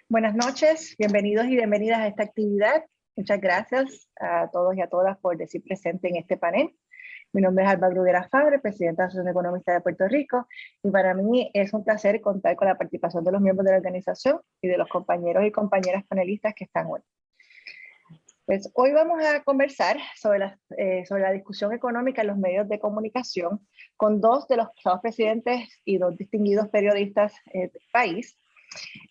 Buenas noches, bienvenidos y bienvenidas a esta actividad. Muchas gracias a todos y a todas por decir presente en este panel. Mi nombre es Alba Bruguera Fabre, presidenta de la Asociación de Economistas de Puerto Rico, y para mí es un placer contar con la participación de los miembros de la organización y de los compañeros y compañeras panelistas que están hoy. Pues hoy vamos a conversar sobre la discusión económica en los medios de comunicación con dos de los pasados presidentes y dos distinguidos periodistas del país.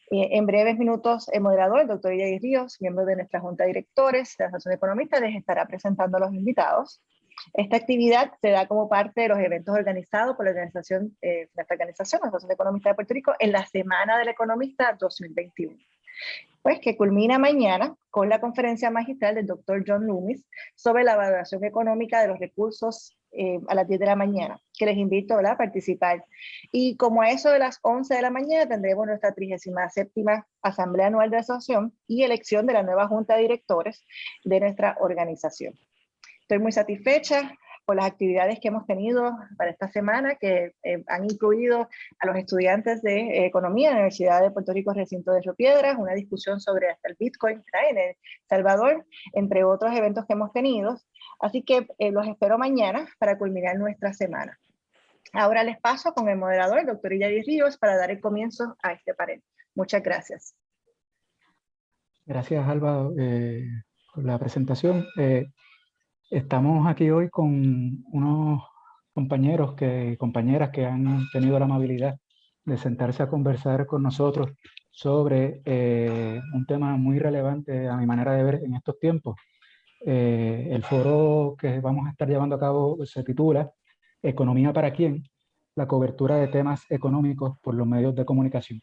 En breves minutos, el moderador, el doctor Yair Ríos, miembro de nuestra Junta de Directores de la Asociación de Economistas, les estará presentando a los invitados. Esta actividad se da como parte de los eventos organizados por nuestra organización, la Asociación de Economistas de Puerto Rico, en la Semana del Economista 2021. Pues que culmina mañana con la conferencia magistral del doctor John Loomis sobre la valoración económica de los recursos a las 10 de la mañana, que les invito a participar. Y como a eso de las 11 de la mañana tendremos nuestra 37ª Asamblea Anual de la Asociación y elección de la nueva Junta de Directores de nuestra organización. Estoy muy satisfecha por las actividades que hemos tenido para esta semana, que han incluido a los estudiantes de Economía en la Universidad de Puerto Rico, recinto de Río Piedras, una discusión sobre hasta el Bitcoin en El Salvador, entre otros eventos que hemos tenido. Así que los espero mañana para culminar nuestra semana. Ahora les paso con el moderador, el doctor Yair Ríos, para dar el comienzo a este panel. Muchas gracias. Gracias, Alba, por la presentación. Estamos aquí hoy con unos compañeros compañeras que han tenido la amabilidad de sentarse a conversar con nosotros sobre un tema muy relevante a mi manera de ver en estos tiempos. El foro que vamos a estar llevando a cabo se titula ¿Economía para quién? La cobertura de temas económicos por los medios de comunicación.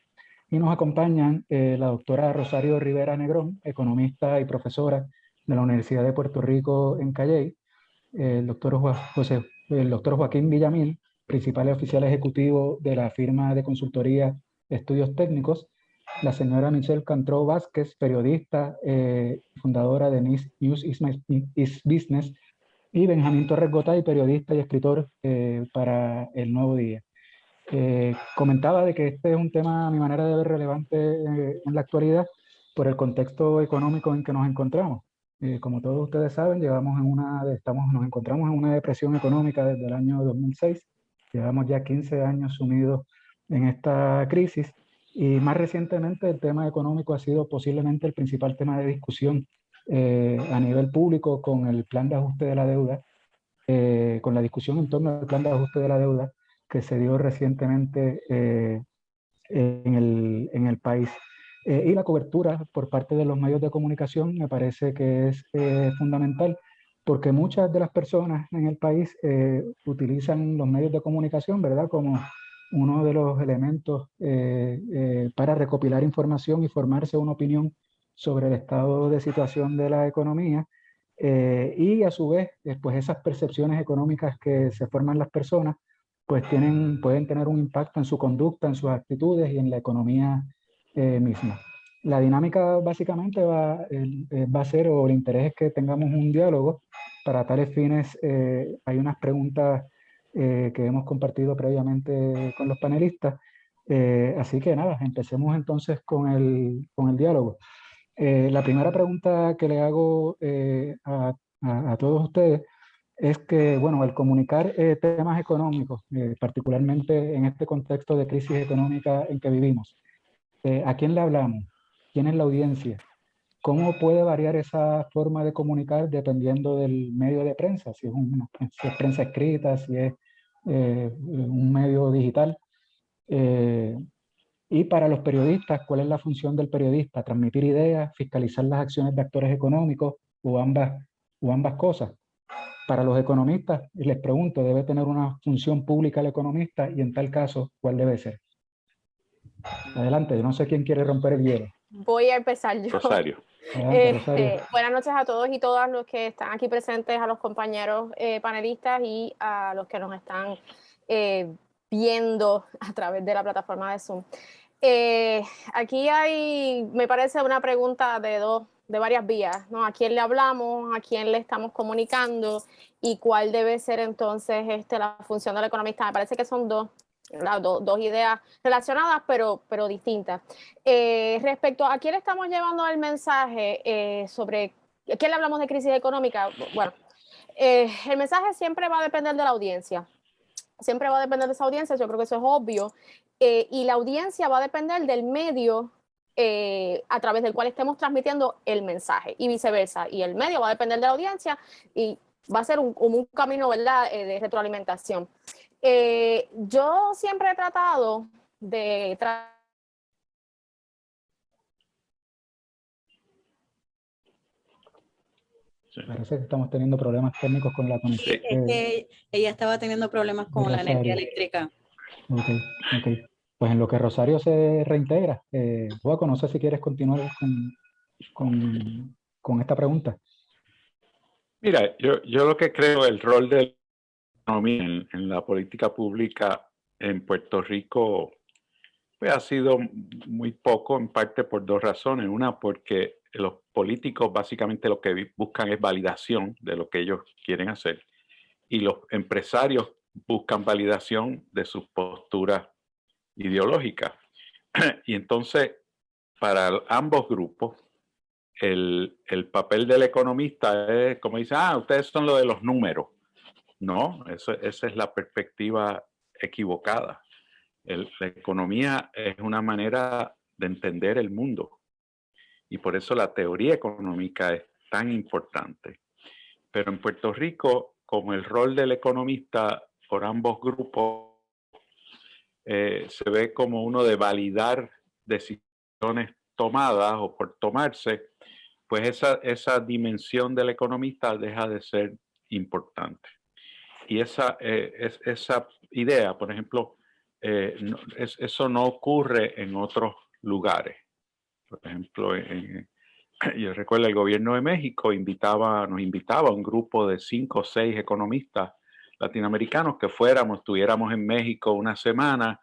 Y nos acompañan la doctora Rosario Rivera Negrón, economista y profesora de la Universidad de Puerto Rico en Calley, el doctor Joaquín Villamil, principal oficial ejecutivo de la firma de consultoría Estudios Técnicos, la señora Michelle Cantró Vázquez, periodista, fundadora de News is Business, y Benjamín Torres Gotay, periodista y escritor para El Nuevo Día. Comentaba de que este es un tema, a mi manera de ver, relevante en la actualidad por el contexto económico en que nos encontramos. Como todos ustedes saben, nos encontramos en una depresión económica desde el año 2006. Llevamos ya 15 años sumidos en esta crisis y más recientemente el tema económico ha sido posiblemente el principal tema de discusión a nivel público con el plan de ajuste de la deuda, con la discusión en torno al plan de ajuste de la deuda que se dio recientemente en el país. Y la cobertura por parte de los medios de comunicación me parece que es fundamental, porque muchas de las personas en el país utilizan los medios de comunicación, ¿verdad?, como uno de los elementos para recopilar información y formarse una opinión sobre el estado de situación de la economía. Y a su vez, pues esas percepciones económicas que se forman las personas, pues pueden tener un impacto en su conducta, en sus actitudes y en la economía misma. La dinámica básicamente va a ser, o el interés es que tengamos un diálogo. Para tales fines hay unas preguntas que hemos compartido previamente con los panelistas. Así que nada, empecemos entonces con el diálogo. La primera pregunta que le hago a todos ustedes es que, bueno, al comunicar temas económicos, particularmente en este contexto de crisis económica en que vivimos, ¿a quién le hablamos? ¿Quién es la audiencia? ¿Cómo puede variar esa forma de comunicar dependiendo del medio de prensa? Si es prensa escrita, si es un medio digital. Y para los periodistas, ¿cuál es la función del periodista? ¿Transmitir ideas, fiscalizar las acciones de actores económicos o ambas cosas? Para los economistas, les pregunto, ¿debe tener una función pública el economista? Y en tal caso, ¿cuál debe ser? Adelante, yo no sé quién quiere romper el hielo. Voy a empezar yo. Rosario. Adelante, Rosario. Buenas noches a todos y todas los que están aquí presentes, a los compañeros panelistas y a los que nos están viendo a través de la plataforma de Zoom. Aquí me parece una pregunta de varias vías, ¿no? ¿A quién le hablamos? ¿A quién le estamos comunicando? ¿Y cuál debe ser entonces la función del economista? Me parece que son dos Dos ideas relacionadas, pero distintas. Respecto a quién le estamos llevando el mensaje sobre qué le hablamos de crisis económica, bueno, el mensaje siempre va a depender de la audiencia. Siempre va a depender de esa audiencia, yo creo que eso es obvio. Y la audiencia va a depender del medio a través del cual estemos transmitiendo el mensaje y viceversa. Y el medio va a depender de la audiencia y va a ser un camino, ¿verdad?, de retroalimentación. Yo siempre he tratado de... Parece que estamos teniendo problemas técnicos con la conexión. Sí, es que ella estaba teniendo problemas con la energía eléctrica. Ok. Pues en lo que Rosario se reintegra, Joaco, no sé si quieres continuar con esta pregunta. Mira, yo lo que creo, el rol de la economía en la política pública en Puerto Rico pues, ha sido muy poco, en parte por dos razones. Una, porque los políticos básicamente lo que buscan es validación de lo que ellos quieren hacer, y los empresarios buscan validación de sus posturas ideológicas. Y entonces, para ambos grupos, el papel del economista es como dice, ustedes son lo de los números. No, esa es la perspectiva equivocada. La economía es una manera de entender el mundo, y por eso la teoría económica es tan importante. Pero en Puerto Rico, como el rol del economista por ambos grupos se ve como uno de validar decisiones tomadas o por tomarse, pues esa dimensión del economista deja de ser importante. Y esa idea, por ejemplo, eso no ocurre en otros lugares. Por ejemplo, yo recuerdo el gobierno de México nos invitaba a un grupo de 5 o 6 economistas latinoamericanos que estuviéramos en México una semana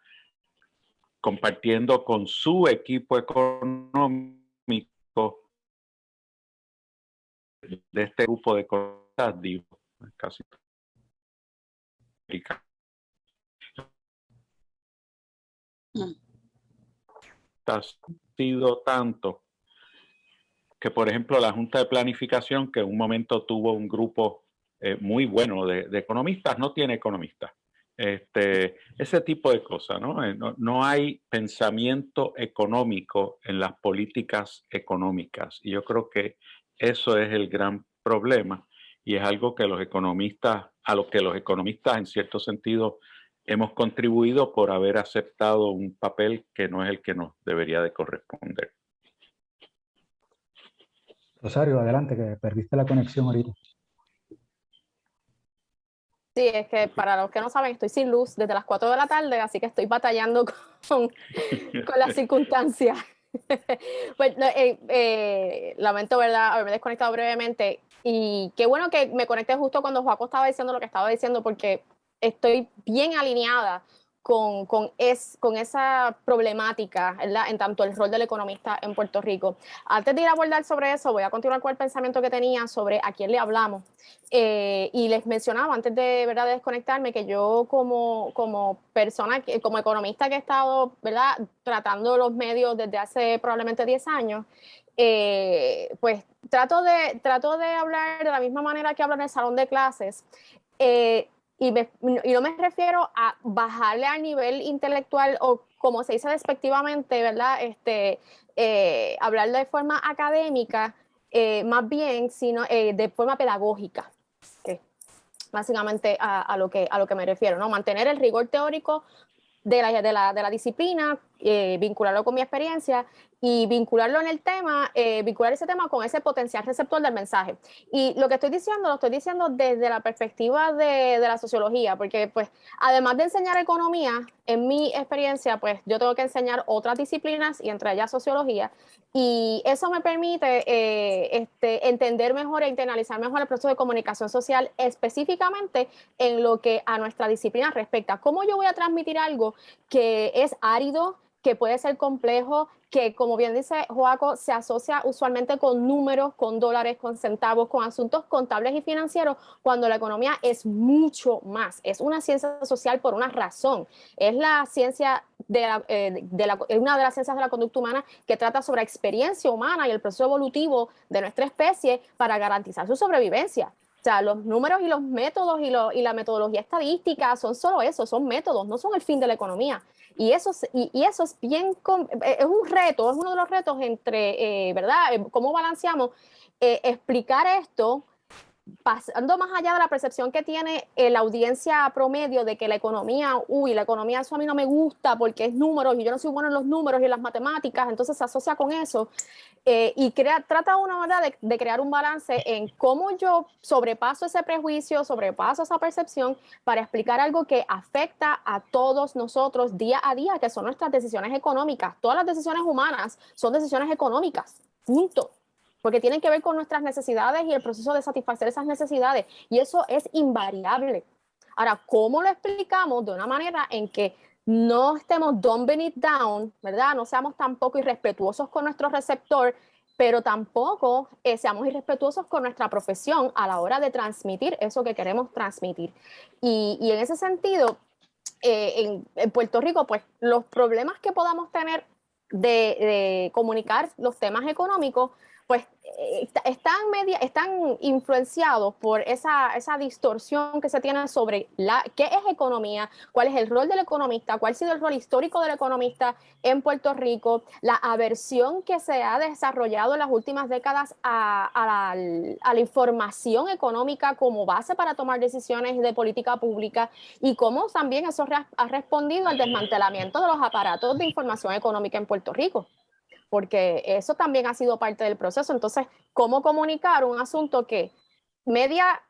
compartiendo con su equipo económico de este grupo de economistas, casi ha sido tanto que, por ejemplo, la Junta de Planificación, que en un momento tuvo un grupo muy bueno de economistas, no tiene economistas. Ese tipo de cosas, ¿no? No hay pensamiento económico en las políticas económicas. Y yo creo que eso es el gran problema, y es algo que a lo que los economistas, en cierto sentido, hemos contribuido por haber aceptado un papel que no es el que nos debería de corresponder. Rosario, adelante, que perdiste la conexión ahorita. Sí, es que para los que no saben, estoy sin luz desde las 4 de la tarde, así que estoy batallando con las circunstancias. Pues, lamento, ¿verdad?, haberme desconectado brevemente. Y qué bueno que me conecté justo cuando Joaco estaba diciendo lo que estaba diciendo, porque estoy bien alineada con esa problemática, ¿verdad?, en tanto el rol del economista en Puerto Rico. Antes de ir a abordar sobre eso, voy a continuar con el pensamiento que tenía sobre a quién le hablamos. Y les mencionaba antes de, ¿verdad?, de desconectarme, que yo como persona, como economista que he estado, ¿verdad?, tratando los medios desde hace probablemente 10 años, pues trato de hablar de la misma manera que hablo en el salón de clases. Y no me refiero a bajarle al nivel intelectual o, como se dice despectivamente, ¿verdad?, hablar de forma académica, más bien, sino de forma pedagógica. Básicamente a lo que me refiero, ¿no? Mantener el rigor teórico de la disciplina, vincularlo con mi experiencia y vincularlo en el tema, vincular ese tema con ese potencial receptor del mensaje. Y lo que estoy diciendo, lo estoy diciendo desde la perspectiva de la sociología, porque pues además de enseñar economía, en mi experiencia, pues yo tengo que enseñar otras disciplinas y entre ellas sociología, y eso me permite entender mejor e internalizar mejor el proceso de comunicación social, específicamente en lo que a nuestra disciplina respecta. ¿Cómo yo voy a transmitir algo que es árido, que puede ser complejo, que como bien dice Joaco, se asocia usualmente con números, con dólares, con centavos, con asuntos contables y financieros, cuando la economía es mucho más. Es una ciencia social por una razón. Es la ciencia es una de las ciencias de la conducta humana que trata sobre la experiencia humana y el proceso evolutivo de nuestra especie para garantizar su sobrevivencia. O sea, los números y los métodos y la metodología estadística son solo eso, son métodos, no son el fin de la economía. Y eso es bien, es un reto, es uno de los retos entre, ¿verdad? ¿Cómo balanceamos explicar esto pasando más allá de la percepción que tiene la audiencia promedio de que la economía, eso a mí no me gusta porque es números y yo no soy bueno en los números y en las matemáticas, entonces se asocia con eso y trata una manera de crear un balance en cómo yo sobrepaso ese prejuicio, sobrepaso esa percepción para explicar algo que afecta a todos nosotros día a día, que son nuestras decisiones económicas. Todas las decisiones humanas son decisiones económicas, punto. Porque tienen que ver con nuestras necesidades y el proceso de satisfacer esas necesidades. Y eso es invariable. Ahora, ¿cómo lo explicamos? De una manera en que no estemos dumbing it down, ¿verdad? No seamos tampoco irrespetuosos con nuestro receptor, pero tampoco seamos irrespetuosos con nuestra profesión a la hora de transmitir eso que queremos transmitir. Y en ese sentido, en Puerto Rico, pues los problemas que podamos tener de comunicar los temas económicos, pues están influenciados por esa distorsión que se tiene sobre qué es economía, cuál es el rol del economista, cuál ha sido el rol histórico del economista en Puerto Rico, la aversión que se ha desarrollado en las últimas décadas a la información económica como base para tomar decisiones de política pública y cómo también eso ha respondido al desmantelamiento de los aparatos de información económica en Puerto Rico, porque eso también ha sido parte del proceso. Entonces, ¿cómo comunicar un asunto que media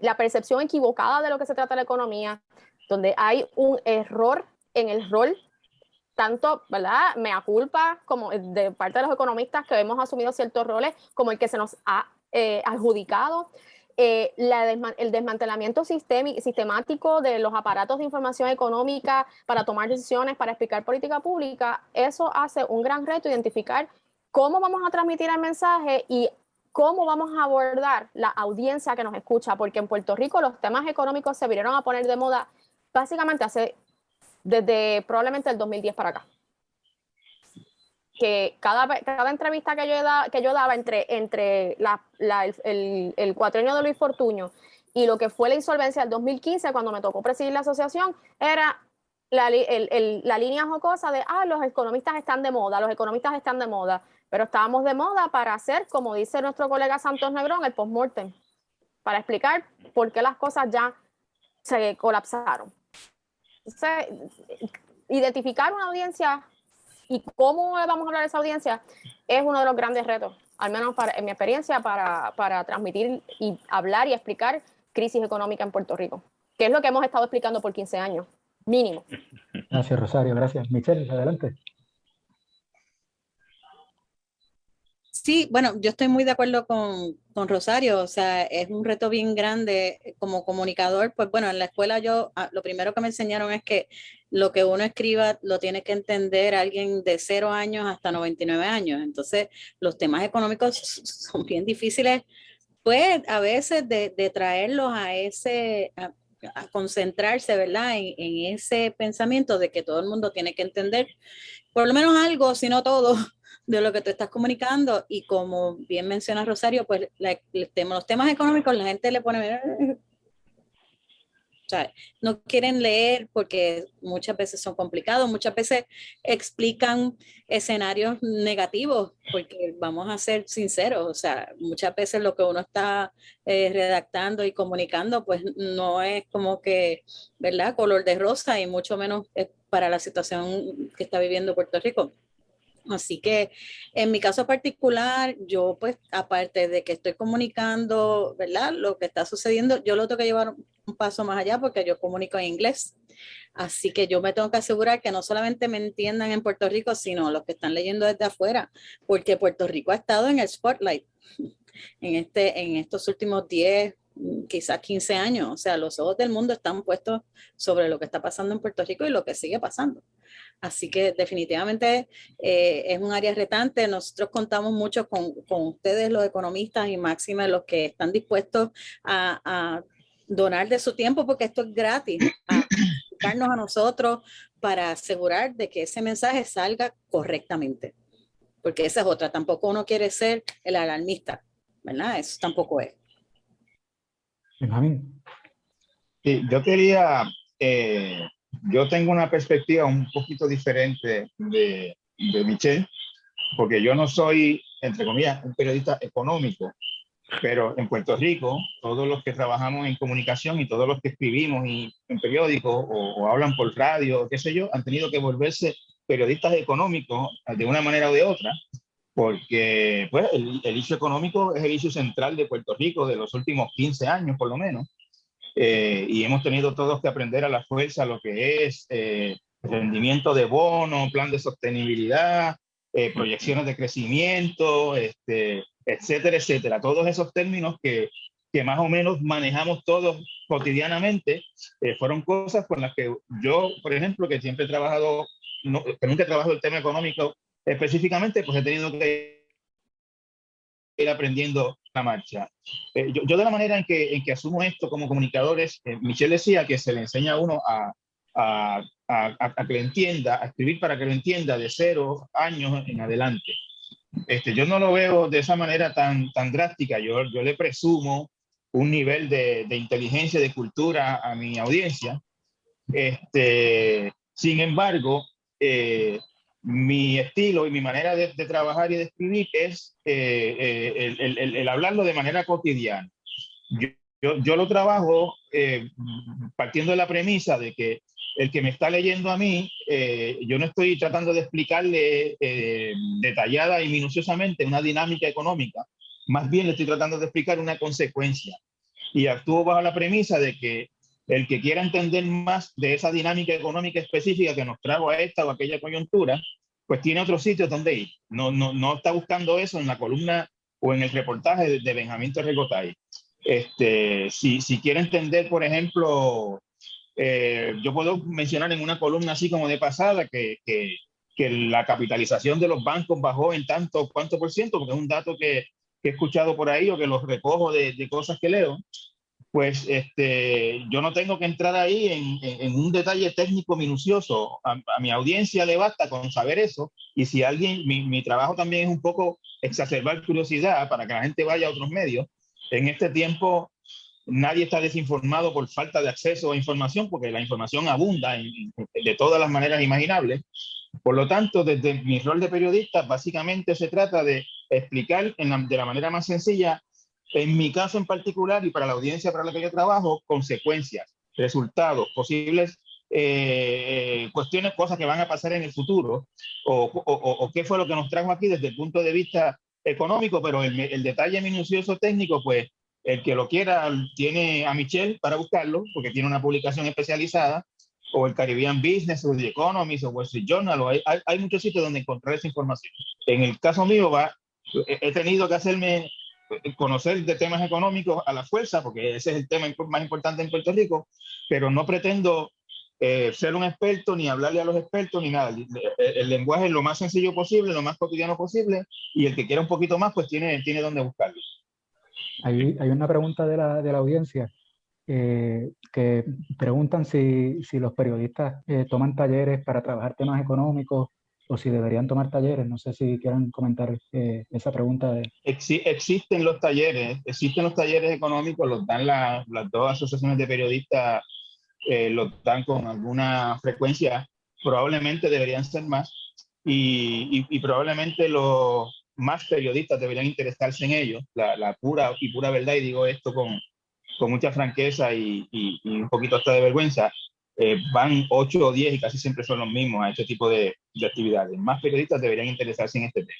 la percepción equivocada de lo que se trata de la economía, donde hay un error en el rol, tanto, ¿verdad?, mea culpa, como de parte de los economistas que hemos asumido ciertos roles, como el que se nos ha adjudicado, el desmantelamiento sistemático de los aparatos de información económica para tomar decisiones, para explicar política pública. Eso hace un gran reto identificar cómo vamos a transmitir el mensaje y cómo vamos a abordar la audiencia que nos escucha, porque en Puerto Rico los temas económicos se vinieron a poner de moda básicamente desde probablemente el 2010 para acá. Que cada entrevista que yo daba entre el cuatrienio de Luis Fortuño y lo que fue la insolvencia del 2015, cuando me tocó presidir la asociación, era la línea jocosa de los economistas están de moda, pero estábamos de moda para hacer, como dice nuestro colega Santos Negrón, el post-mortem, para explicar por qué las cosas ya se colapsaron. Entonces, identificar una audiencia y cómo le vamos a hablar a esa audiencia es uno de los grandes retos, al menos en mi experiencia, para transmitir y hablar y explicar crisis económica en Puerto Rico, que es lo que hemos estado explicando por 15 años, mínimo. Gracias, Rosario, gracias. Michelle, adelante. Sí, bueno, yo estoy muy de acuerdo con Rosario, o sea, es un reto bien grande como comunicador. Pues bueno, en la escuela lo primero que me enseñaron es que lo que uno escriba lo tiene que entender alguien de 0 años hasta 99 años. Entonces, los temas económicos son bien difíciles, pues a veces de traerlos a concentrarse, ¿verdad? En ese pensamiento de que todo el mundo tiene que entender por lo menos algo, si no todo, de lo que tú estás comunicando. Y como bien menciona Rosario, pues los temas económicos la gente le pone, o sea, no quieren leer porque muchas veces son complicados, muchas veces explican escenarios negativos, porque vamos a ser sinceros, o sea, muchas veces lo que uno está redactando y comunicando, pues no es como que, ¿verdad?, color de rosa, y mucho menos para la situación que está viviendo Puerto Rico. Así que en mi caso particular, yo pues aparte de que estoy comunicando, ¿verdad?, lo que está sucediendo, yo lo tengo que llevar un paso más allá porque yo comunico en inglés. Así que yo me tengo que asegurar que no solamente me entiendan en Puerto Rico, sino los que están leyendo desde afuera, porque Puerto Rico ha estado en el spotlight en estos últimos 10, quizás 15 años. O sea, los ojos del mundo están puestos sobre lo que está pasando en Puerto Rico y lo que sigue pasando. Así que definitivamente es un área retante. Nosotros contamos mucho con ustedes, los economistas, y máxime los que están dispuestos a donar de su tiempo, porque esto es gratis, a explicarnos a nosotros para asegurar de que ese mensaje salga correctamente. Porque esa es otra, tampoco uno quiere ser el alarmista, ¿verdad? Eso tampoco es. Benjamín. Sí, yo tengo una perspectiva un poquito diferente de Michelle, porque yo no soy, entre comillas, un periodista económico, pero en Puerto Rico, todos los que trabajamos en comunicación y todos los que escribimos en periódicos o hablan por radio, qué sé yo, han tenido que volverse periodistas económicos de una manera o de otra, porque pues, el issue económico es el issue central de Puerto Rico de los últimos 15 años, por lo menos. Y hemos tenido todos que aprender a la fuerza lo que es rendimiento de bono, plan de sostenibilidad, proyecciones de crecimiento, etcétera, etcétera. Todos esos términos que más o menos manejamos todos cotidianamente, fueron cosas con las que yo, por ejemplo, que siempre he trabajado, que nunca he trabajado el tema económico específicamente, pues he tenido que ir aprendiendo la marcha. Yo de la manera en que asumo esto como comunicadores, Michelle decía que se le enseña a uno a que lo entienda, a escribir para que lo entienda de 0 años en adelante. Yo no lo veo de esa manera tan drástica. Yo le presumo un nivel de inteligencia, de cultura a mi audiencia. Sin embargo, mi estilo y mi manera de trabajar y de escribir es el hablarlo de manera cotidiana. Yo lo trabajo partiendo de la premisa de que el que me está leyendo a mí, yo no estoy tratando de explicarle detallada y minuciosamente una dinámica económica, más bien le estoy tratando de explicar una consecuencia. Y actúo bajo la premisa de que el que quiera entender más de esa dinámica económica específica que nos trajo a esta o aquella coyuntura, pues tiene otro sitio donde ir. No está buscando eso en la columna o en el reportaje de Benjamín Torrecotay. Si quiere entender, por ejemplo, yo puedo mencionar en una columna así como de pasada que la capitalización de los bancos bajó en tanto cuánto por ciento, porque es un dato que he escuchado por ahí o que los recojo de cosas que leo. Pues yo no tengo que entrar ahí en un detalle técnico minucioso. A mi audiencia le basta con saber eso. Y si alguien, mi trabajo también es un poco exacerbar curiosidad para que la gente vaya a otros medios. En este tiempo nadie está desinformado por falta de acceso a información, porque la información abunda de todas las maneras imaginables. Por lo tanto, desde mi rol de periodista, básicamente se trata de explicar de la manera más sencilla, en mi caso en particular y para la audiencia para la que yo trabajo, consecuencias, resultados, posibles cuestiones, cosas que van a pasar en el futuro, o qué fue lo que nos trajo aquí desde el punto de vista económico, pero el detalle minucioso técnico, pues el que lo quiera tiene a Michelle para buscarlo, porque tiene una publicación especializada, o el Caribbean Business, o The Economist, o Wall Street Journal, o hay muchos sitios donde encontrar esa información. En el caso mío, he tenido que hacerme conocer de temas económicos a la fuerza, porque ese es el tema más importante en Puerto Rico, pero no pretendo ser un experto, ni hablarle a los expertos, ni nada. El lenguaje es lo más sencillo posible, lo más cotidiano posible, y el que quiera un poquito más, pues tiene donde buscarlo. Hay una pregunta de la audiencia que preguntan si los periodistas toman talleres para trabajar temas económicos o si deberían tomar talleres. No sé si quieran comentar esa pregunta. Existen los talleres económicos, los dan las dos asociaciones de periodistas, los dan con alguna frecuencia, probablemente deberían ser más, y probablemente los más periodistas deberían interesarse en ellos, la pura verdad, y digo esto con mucha franqueza y un poquito hasta de vergüenza. Van 8 o 10 y casi siempre son los mismos a este tipo de actividades. Más periodistas deberían interesarse en este tema.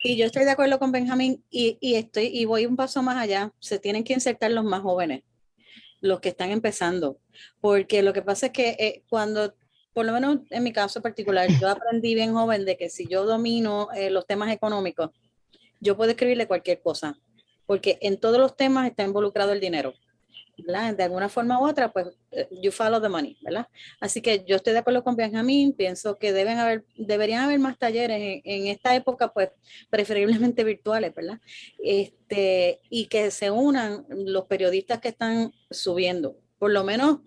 Y yo estoy de acuerdo con Benjamín y voy un paso más allá. Se tienen que insertar los más jóvenes, los que están empezando, porque lo que pasa es que cuando, por lo menos en mi caso particular, yo aprendí bien joven de que si yo domino los temas económicos, yo puedo escribirle cualquier cosa, porque en todos los temas está involucrado el dinero. ¿verdad? De alguna forma u otra, pues you follow the money, ¿verdad? Así que yo estoy de acuerdo con Benjamín, pienso que deberían haber más talleres en esta época, pues preferiblemente virtuales, ¿verdad? Y que se unan los periodistas que están subiendo, por lo menos,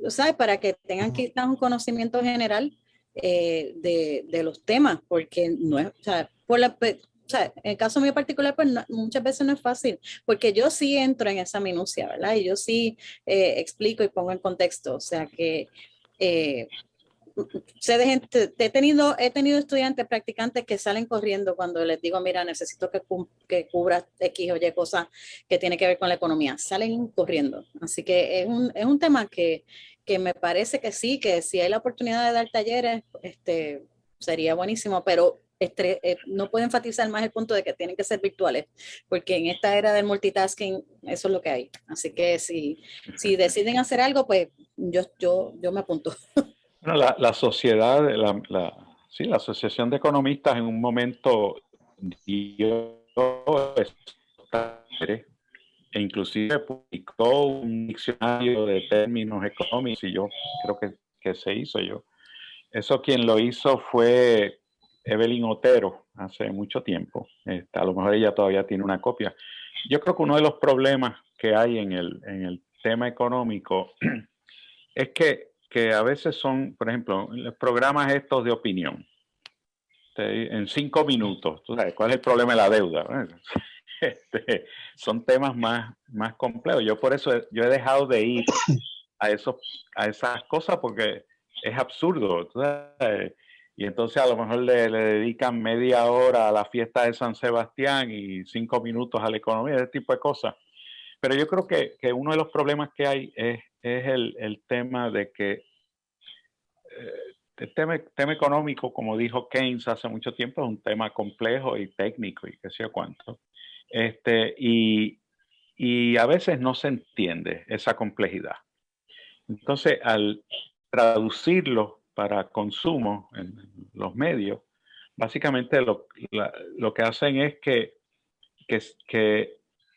¿sabes? Para que tengan quizás un conocimiento general de los temas, porque no es, o sea, o sea, en el caso mío particular, pues muchas veces no es fácil, porque yo sí entro en esa minucia, ¿verdad? Y yo sí explico y pongo en contexto, o sea que sé de gente, he tenido estudiantes, practicantes que salen corriendo cuando les digo, mira, necesito que cubras X o Y cosas que tiene que ver con la economía, salen corriendo. Así que es un tema que me parece que sí, que si hay la oportunidad de dar talleres, sería buenísimo, pero no puedo enfatizar más el punto de que tienen que ser virtuales, porque en esta era del multitasking, eso es lo que hay. Así que si deciden hacer algo, pues yo me apunto. Bueno, la sociedad, sí, la Asociación de Economistas en un momento dio e inclusive publicó un diccionario de términos económicos y yo creo que se hizo yo. Eso quien lo hizo fue Evelyn Otero hace mucho tiempo. A lo mejor ella todavía tiene una copia. Yo creo que uno de los problemas que hay en el tema económico es que a veces son, por ejemplo, los programas estos de opinión. En 5 minutos, ¿tú sabes cuál es el problema de la deuda? Son temas más complejos. Yo por eso yo he dejado de ir a esas cosas porque es absurdo. ¿Tú sabes? Y entonces a lo mejor le dedican media hora a la fiesta de San Sebastián y 5 minutos a la economía, ese tipo de cosas. Pero yo creo que uno de los problemas que hay es el tema de que el tema económico, como dijo Keynes hace mucho tiempo, es un tema complejo y técnico y qué sé yo cuánto. Y a veces no se entiende esa complejidad. Entonces, al traducirlo para consumo en los medios, básicamente lo que hacen es que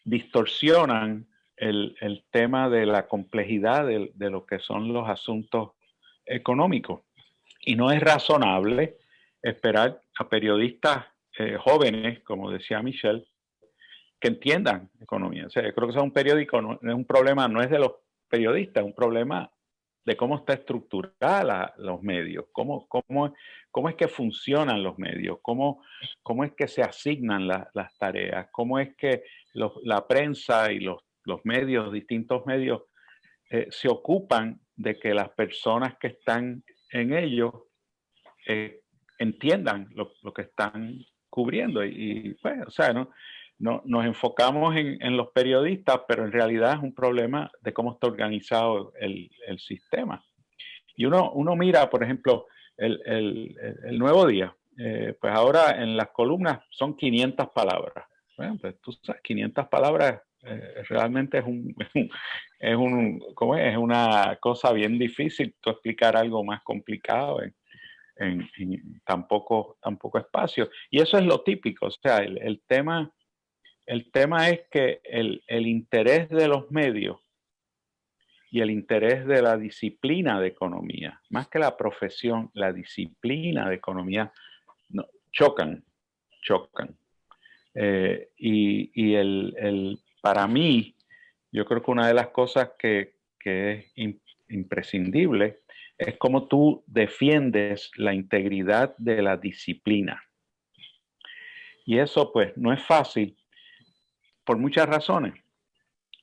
distorsionan el tema de la complejidad de lo que son los asuntos económicos. Y no es razonable esperar a periodistas jóvenes, como decía Michelle, que entiendan economía. O sea, yo creo que eso es un periódico, no es un problema, no es de los periodistas, es un problema de cómo está estructurada los medios, cómo es que funcionan los medios, cómo es que se asignan las tareas, cómo es que la prensa y los medios, distintos medios, se ocupan de que las personas que están en ellos entiendan lo que están cubriendo. Y pues, o sea, nos enfocamos en los periodistas, pero en realidad es un problema de cómo está organizado el sistema. Y uno mira, por ejemplo, el Nuevo Día. Pues ahora en las columnas son 500 palabras. Bueno, pues tú sabes, 500 palabras realmente es una cosa bien difícil tú explicar algo más complicado en tan poco espacio. Y eso es lo típico. O sea, el tema es que el interés de los medios y el interés de la disciplina de economía, más que la profesión, la disciplina de economía, chocan. Para mí, yo creo que una de las cosas que es imprescindible es cómo tú defiendes la integridad de la disciplina. Y eso pues no es fácil por muchas razones.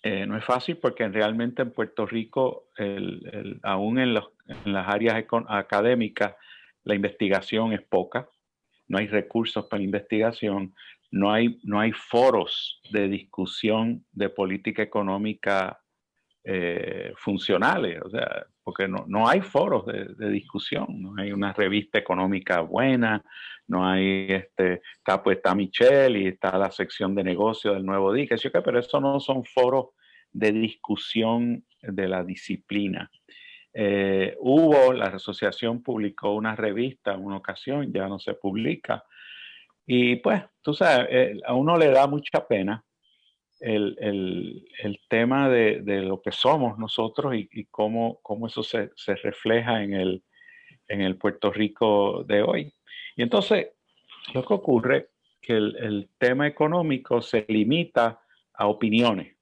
No es fácil porque realmente en Puerto Rico, aún en las áreas académicas, la investigación es poca. No hay recursos para la investigación. No hay foros de discusión de política económica funcionales, o sea, porque no hay foros de discusión, no hay una revista económica buena, no hay pues está Michelle y está la sección de negocios del Nuevo Día, pero eso no son foros de discusión de la disciplina. La asociación publicó una revista en una ocasión, ya no se publica, y pues, tú sabes, a uno le da mucha pena el tema de lo que somos nosotros y cómo eso se refleja en el Puerto Rico de hoy. Y entonces, lo que ocurre es que el tema económico se limita a opiniones.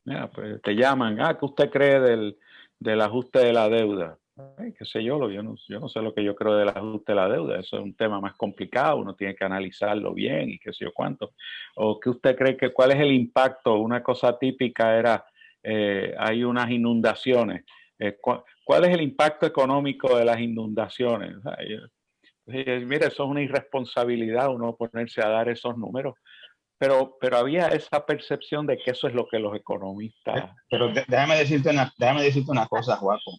Mira, pues te llaman, ¿qué usted cree del ajuste de la deuda? Ay, qué sé yo, yo no sé lo que yo creo del ajuste de la deuda. Eso es un tema más complicado, uno tiene que analizarlo bien y qué sé yo cuánto. ¿O qué usted cree cuál es el impacto? Una cosa típica era, hay unas inundaciones. ¿Cuál es el impacto económico de las inundaciones? Mire, eso es una irresponsabilidad uno ponerse a dar esos números. Pero había esa percepción de que eso es lo que los economistas... Pero déjame decirte una cosa, Joaco.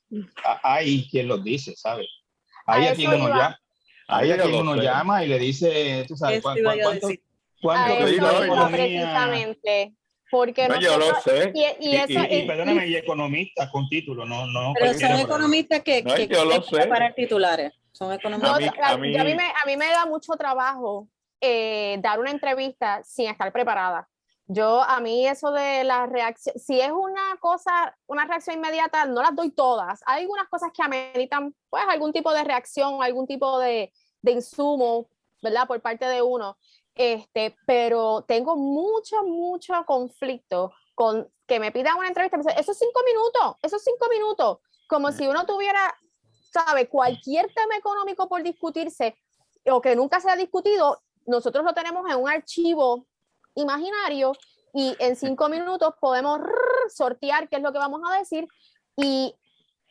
Hay quien los dice, ¿sabes? Hay a quien uno llama y le dice, tú sabes, ¿cuánto precisamente? Porque no, yo lo sé. Y perdóname, y economistas con título, no. Pero son economistas que yo lo sé. Para titulares. Son economistas. A mí me da mucho trabajo dar una entrevista sin estar preparada. A mí eso de la reacción, si es una reacción inmediata, no las doy todas. Hay algunas cosas que ameritan pues algún tipo de reacción, algún tipo de insumo, ¿verdad? Por parte de uno. Pero tengo mucho conflicto con que me pidan una entrevista. Esos 5 minutos, como si uno tuviera, ¿sabe? Cualquier tema económico por discutirse o que nunca se ha discutido, nosotros lo tenemos en un archivo imaginario y en 5 minutos podemos sortear qué es lo que vamos a decir, y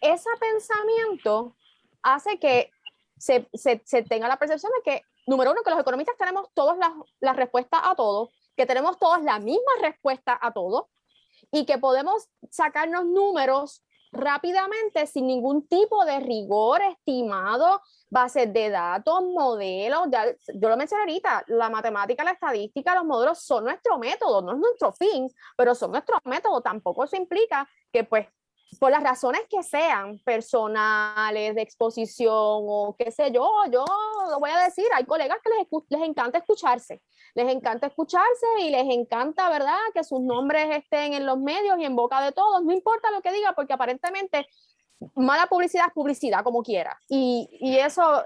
ese pensamiento hace que se tenga la percepción de que, número uno, que los economistas tenemos todas las respuestas a todo, que tenemos todas la misma respuesta a todo y que podemos sacarnos números rápidamente sin ningún tipo de rigor estimado, bases de datos, modelos. Yo lo mencioné ahorita, la matemática, la estadística, los modelos son nuestro método, no es nuestro fin, pero son nuestro método. Tampoco eso implica que, pues, por las razones que sean, personales, de exposición o qué sé yo lo voy a decir, hay colegas que les encanta escucharse y les encanta, ¿verdad?, que sus nombres estén en los medios y en boca de todos, no importa lo que diga, porque aparentemente mala publicidad es publicidad como quiera, y eso,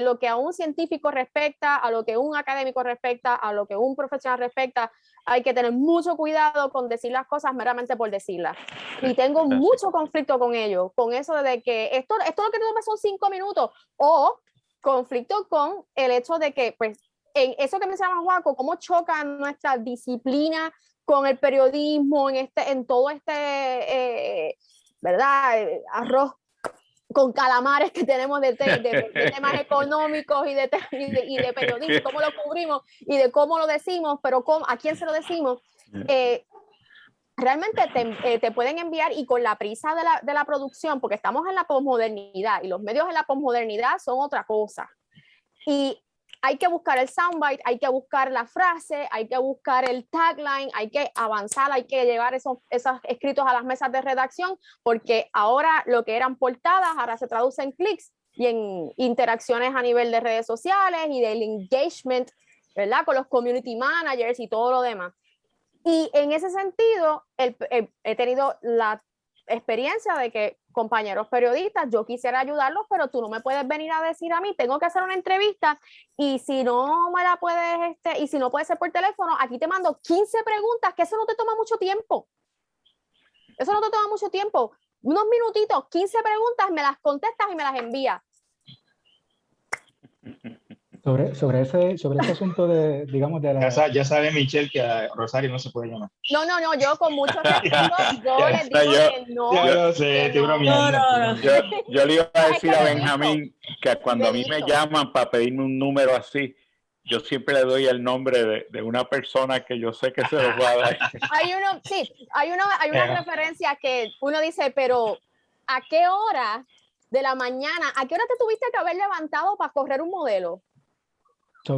lo que a un científico respecta, a lo que un académico respecta, a lo que un profesional respecta, hay que tener mucho cuidado con decir las cosas meramente por decirlas, y tengo mucho conflicto con ello, con eso de que esto lo que toma son 5 minutos, o conflicto con el hecho de que, pues, en eso que mencionaba Joaco, cómo choca nuestra disciplina con el periodismo, en todo ¿verdad? Arroz con calamares que tenemos de temas económicos y de periodismo, cómo lo cubrimos y de cómo lo decimos, pero a quién se lo decimos. Realmente te pueden enviar, y con la prisa de la producción, porque estamos en la posmodernidad y los medios en la posmodernidad son otra cosa. Y hay que buscar el soundbite, hay que buscar la frase, hay que buscar el tagline, hay que avanzar, hay que llevar esos escritos a las mesas de redacción, porque ahora lo que eran portadas ahora se traduce en clics y en interacciones a nivel de redes sociales y del engagement, ¿verdad?, con los community managers y todo lo demás. Y en ese sentido, he tenido la experiencia de que compañeros periodistas, yo quisiera ayudarlos, pero tú no me puedes venir a decir a mí, tengo que hacer una entrevista, y si no me la puedes, y si no puede ser por teléfono, aquí te mando 15 preguntas, que eso no te toma mucho tiempo. Unos minutitos, 15 preguntas, me las contestas y me las envías. Sobre ese asunto de, digamos, de la... Ya sabe Michelle que a Rosario no se puede llamar. No, yo con mucho respeto, yo les digo que no. Ya lo sé, estoy bromeando. No. Yo le iba a decir a Benjamín que cuando a mí me llaman para pedirme un número así, yo siempre le doy el nombre de una persona que yo sé que se lo va a dar. Hay una referencia que uno dice, pero ¿a qué hora de la mañana, a qué hora te tuviste que haber levantado para correr un modelo?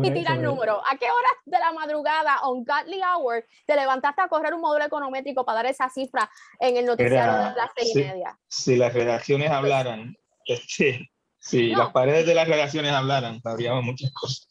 Y tirar números. ¿A qué hora de la madrugada, on godly hour, te levantaste a correr un módulo econométrico para dar esa cifra en el noticiero de las 6:30? Si las redacciones hablaran, si las paredes de las redacciones hablaran, sabríamos muchas cosas.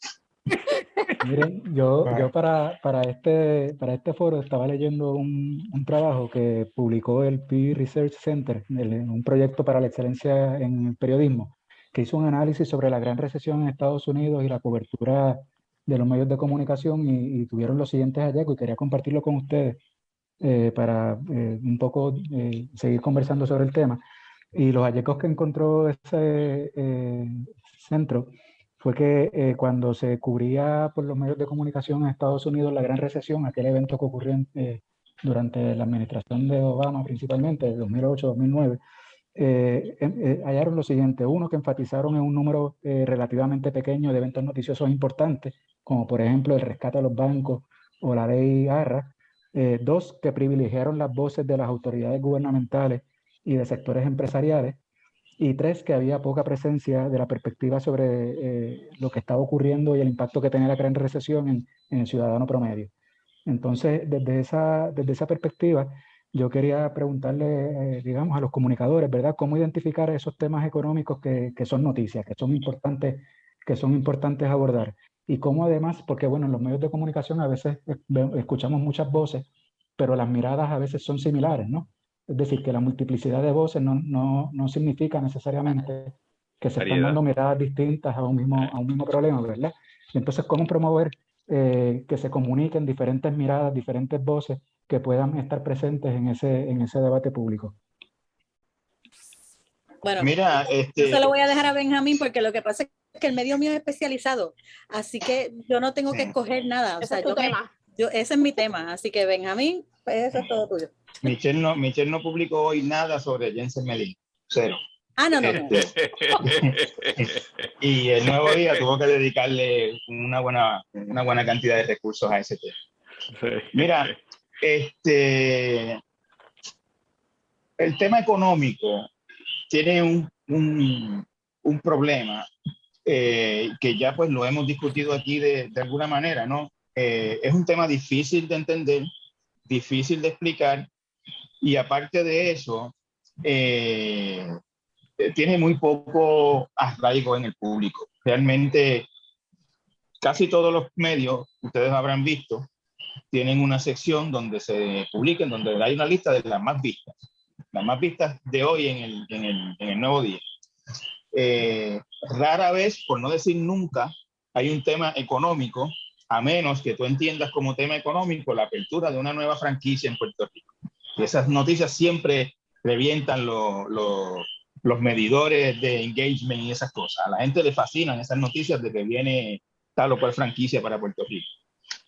Miren, yo para este foro estaba leyendo un trabajo que publicó el Pew Research Center, un proyecto para la excelencia en el periodismo, que hizo un análisis sobre la gran recesión en Estados Unidos y la cobertura de los medios de comunicación y tuvieron los siguientes hallazgos y quería compartirlo con ustedes para un poco seguir conversando sobre el tema. Y los hallazgos que encontró ese centro fue que cuando se cubría por los medios de comunicación en Estados Unidos la gran recesión, aquel evento que ocurrió durante la administración de Obama principalmente, de 2008-2009, hallaron lo siguiente. Uno, que enfatizaron en un número relativamente pequeño de eventos noticiosos importantes, como por ejemplo el rescate de los bancos o la ley ARRA. Dos, que privilegiaron las voces de las autoridades gubernamentales y de sectores empresariales. Y tres, que había poca presencia de la perspectiva sobre lo que estaba ocurriendo y el impacto que tenía la gran recesión en el ciudadano promedio. Entonces, desde esa perspectiva, yo quería preguntarle, digamos, a los comunicadores, ¿verdad? ¿Cómo identificar esos temas económicos que son noticias, que son importantes abordar? Y cómo además, porque bueno, en los medios de comunicación a veces escuchamos muchas voces, pero las miradas a veces son similares, ¿no? Es decir, que la multiplicidad de voces no significa necesariamente que se están dando miradas distintas a un mismo problema, ¿verdad? Entonces, ¿cómo promover que se comuniquen diferentes miradas, diferentes voces que puedan estar presentes en ese debate público? Bueno, Mira, yo se lo voy a dejar a Benjamín porque lo que pasa es que el medio mío es especializado, así que yo no tengo que escoger nada. O Ese sea, es tu tema. ese es mi tema, así que Benjamín, pues eso es todo tuyo. Michelle no publicó hoy nada sobre Jensen Medina, cero. Ah, no. Y el Nuevo Día tuvo que dedicarle una buena cantidad de recursos a ese tema. Mira, el tema económico tiene un problema que ya pues lo hemos discutido aquí de alguna manera, ¿no? Es un tema difícil de entender, difícil de explicar, y aparte de eso, tiene muy poco arraigo en el público. Realmente, casi todos los medios, ustedes habrán visto, tienen una sección donde se publiquen, donde hay una lista de las más vistas de hoy en el Nuevo Día. Rara vez, por no decir nunca, hay un tema económico, a menos que tú entiendas como tema económico la apertura de una nueva franquicia en Puerto Rico. Y esas noticias siempre revientan los medidores de engagement y esas cosas. A la gente le fascinan esas noticias de que viene tal o cual franquicia para Puerto Rico.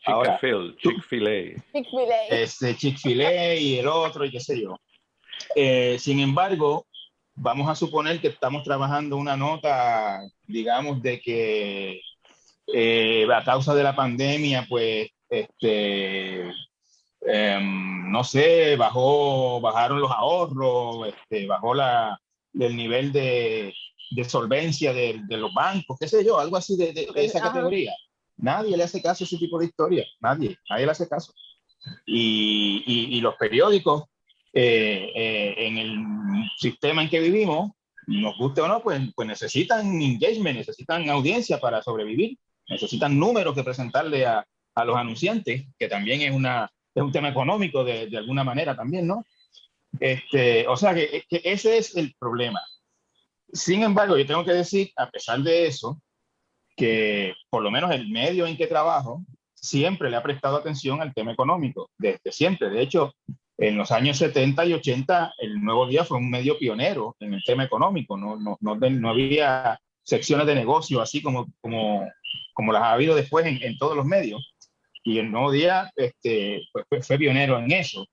Ahora, Chick-fil-A. Chick-fil-A y el otro y qué sé yo. Sin embargo, vamos a suponer que estamos trabajando una nota, digamos, de que a causa de la pandemia, pues, no sé, bajaron los ahorros, bajó el nivel de solvencia de los bancos, qué sé yo, algo así de esa categoría. Nadie le hace caso a ese tipo de historia, nadie le hace caso. Y los periódicos, en el sistema en que vivimos, nos guste o no, pues necesitan engagement, necesitan audiencia para sobrevivir, necesitan números que presentarle a los anunciantes, que también es un tema económico de alguna manera también, ¿no? O sea que ese es el problema. Sin embargo, yo tengo que decir, a pesar de eso, que por lo menos el medio en que trabajo siempre le ha prestado atención al tema económico, desde siempre. De hecho, en los años 70 y 80, el Nuevo Día fue un medio pionero en el tema económico. No había secciones de negocio así como las ha habido después en todos los medios. Y el Nuevo Día pues, fue pionero en eso.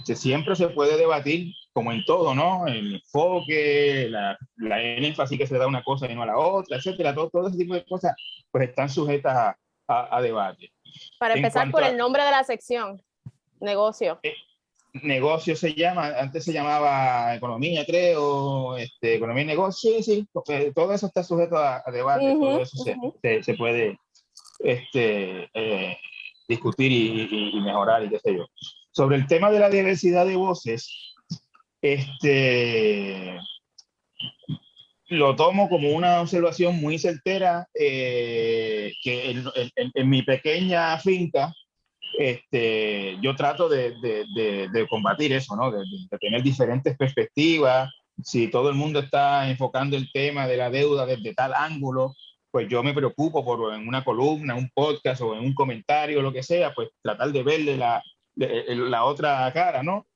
Siempre se puede debatir, como en todo, ¿no? El enfoque, el énfasis que se da a una cosa y no a la otra, etcétera. Todo ese tipo de cosas pues están sujetas a debate. Para empezar por el nombre de la sección, negocio. Negocio se llama, antes se llamaba economía, creo, economía y negocio, sí, porque todo eso está sujeto a debate, todo eso se puede discutir y mejorar y qué sé yo. Sobre el tema de la diversidad de voces, lo tomo como una observación muy certera, que en mi pequeña finca, yo trato de combatir eso, ¿no? De tener diferentes perspectivas. Si todo el mundo está enfocando el tema de la deuda desde tal ángulo, pues yo me preocupo por en una columna, un podcast o en un comentario, lo que sea, pues tratar de verle la otra cara, ¿no?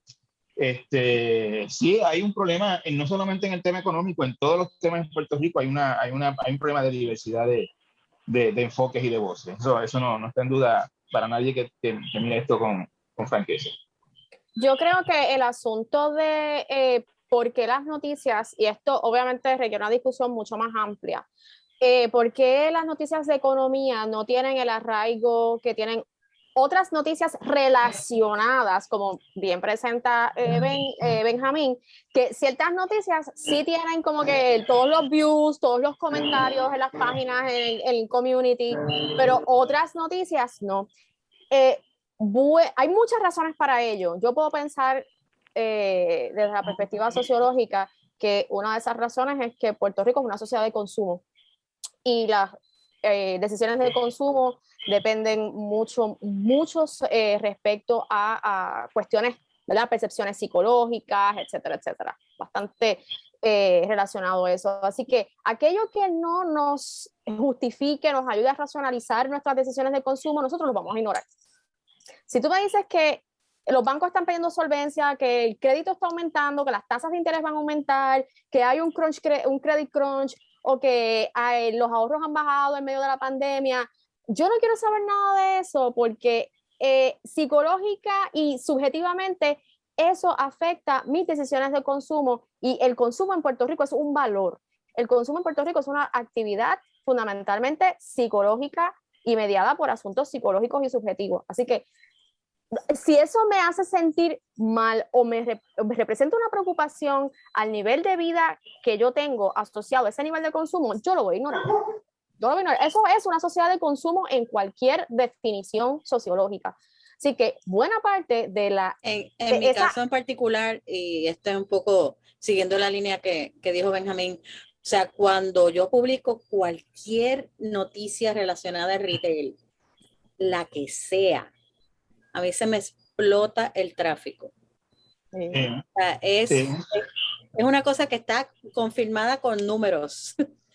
Sí, hay un problema, no solamente en el tema económico, en todos los temas en Puerto Rico hay un problema de diversidad de enfoques y de voces. Eso no está en duda para nadie que mire esto con franqueza. Yo creo que el asunto de por qué las noticias, y esto obviamente requiere una discusión mucho más amplia, por qué las noticias de economía no tienen el arraigo que tienen otras noticias relacionadas, como bien presenta Benjamín, que ciertas noticias sí tienen como que todos los views, todos los comentarios en las páginas, en el community, pero otras noticias no. Hay muchas razones para ello. Yo puedo pensar desde la perspectiva sociológica que una de esas razones es que Puerto Rico es una sociedad de consumo y las decisiones de consumo dependen mucho respecto a cuestiones, ¿verdad? Percepciones psicológicas, etcétera, etcétera. Bastante relacionado a eso. Así que aquello que no nos justifique, nos ayude a racionalizar nuestras decisiones de consumo, nosotros lo vamos a ignorar. Si tú me dices que los bancos están pidiendo solvencia, que el crédito está aumentando, que las tasas de interés van a aumentar, que hay un credit crunch, o que los ahorros han bajado en medio de la pandemia, yo no quiero saber nada de eso porque psicológica y subjetivamente eso afecta mis decisiones de consumo, y el consumo en Puerto Rico es un valor. El consumo en Puerto Rico es una actividad fundamentalmente psicológica y mediada por asuntos psicológicos y subjetivos. Así que si eso me hace sentir mal o me representa una preocupación al nivel de vida que yo tengo asociado a ese nivel de consumo, yo lo voy a ignorar. Eso es una sociedad de consumo en cualquier definición sociológica. Así que buena parte de la... En mi caso en particular, y esto es un poco siguiendo la línea que dijo Benjamín, o sea, cuando yo publico cualquier noticia relacionada al retail, la que sea, a mí se me explota el tráfico. O sea, es una cosa que está confirmada con números.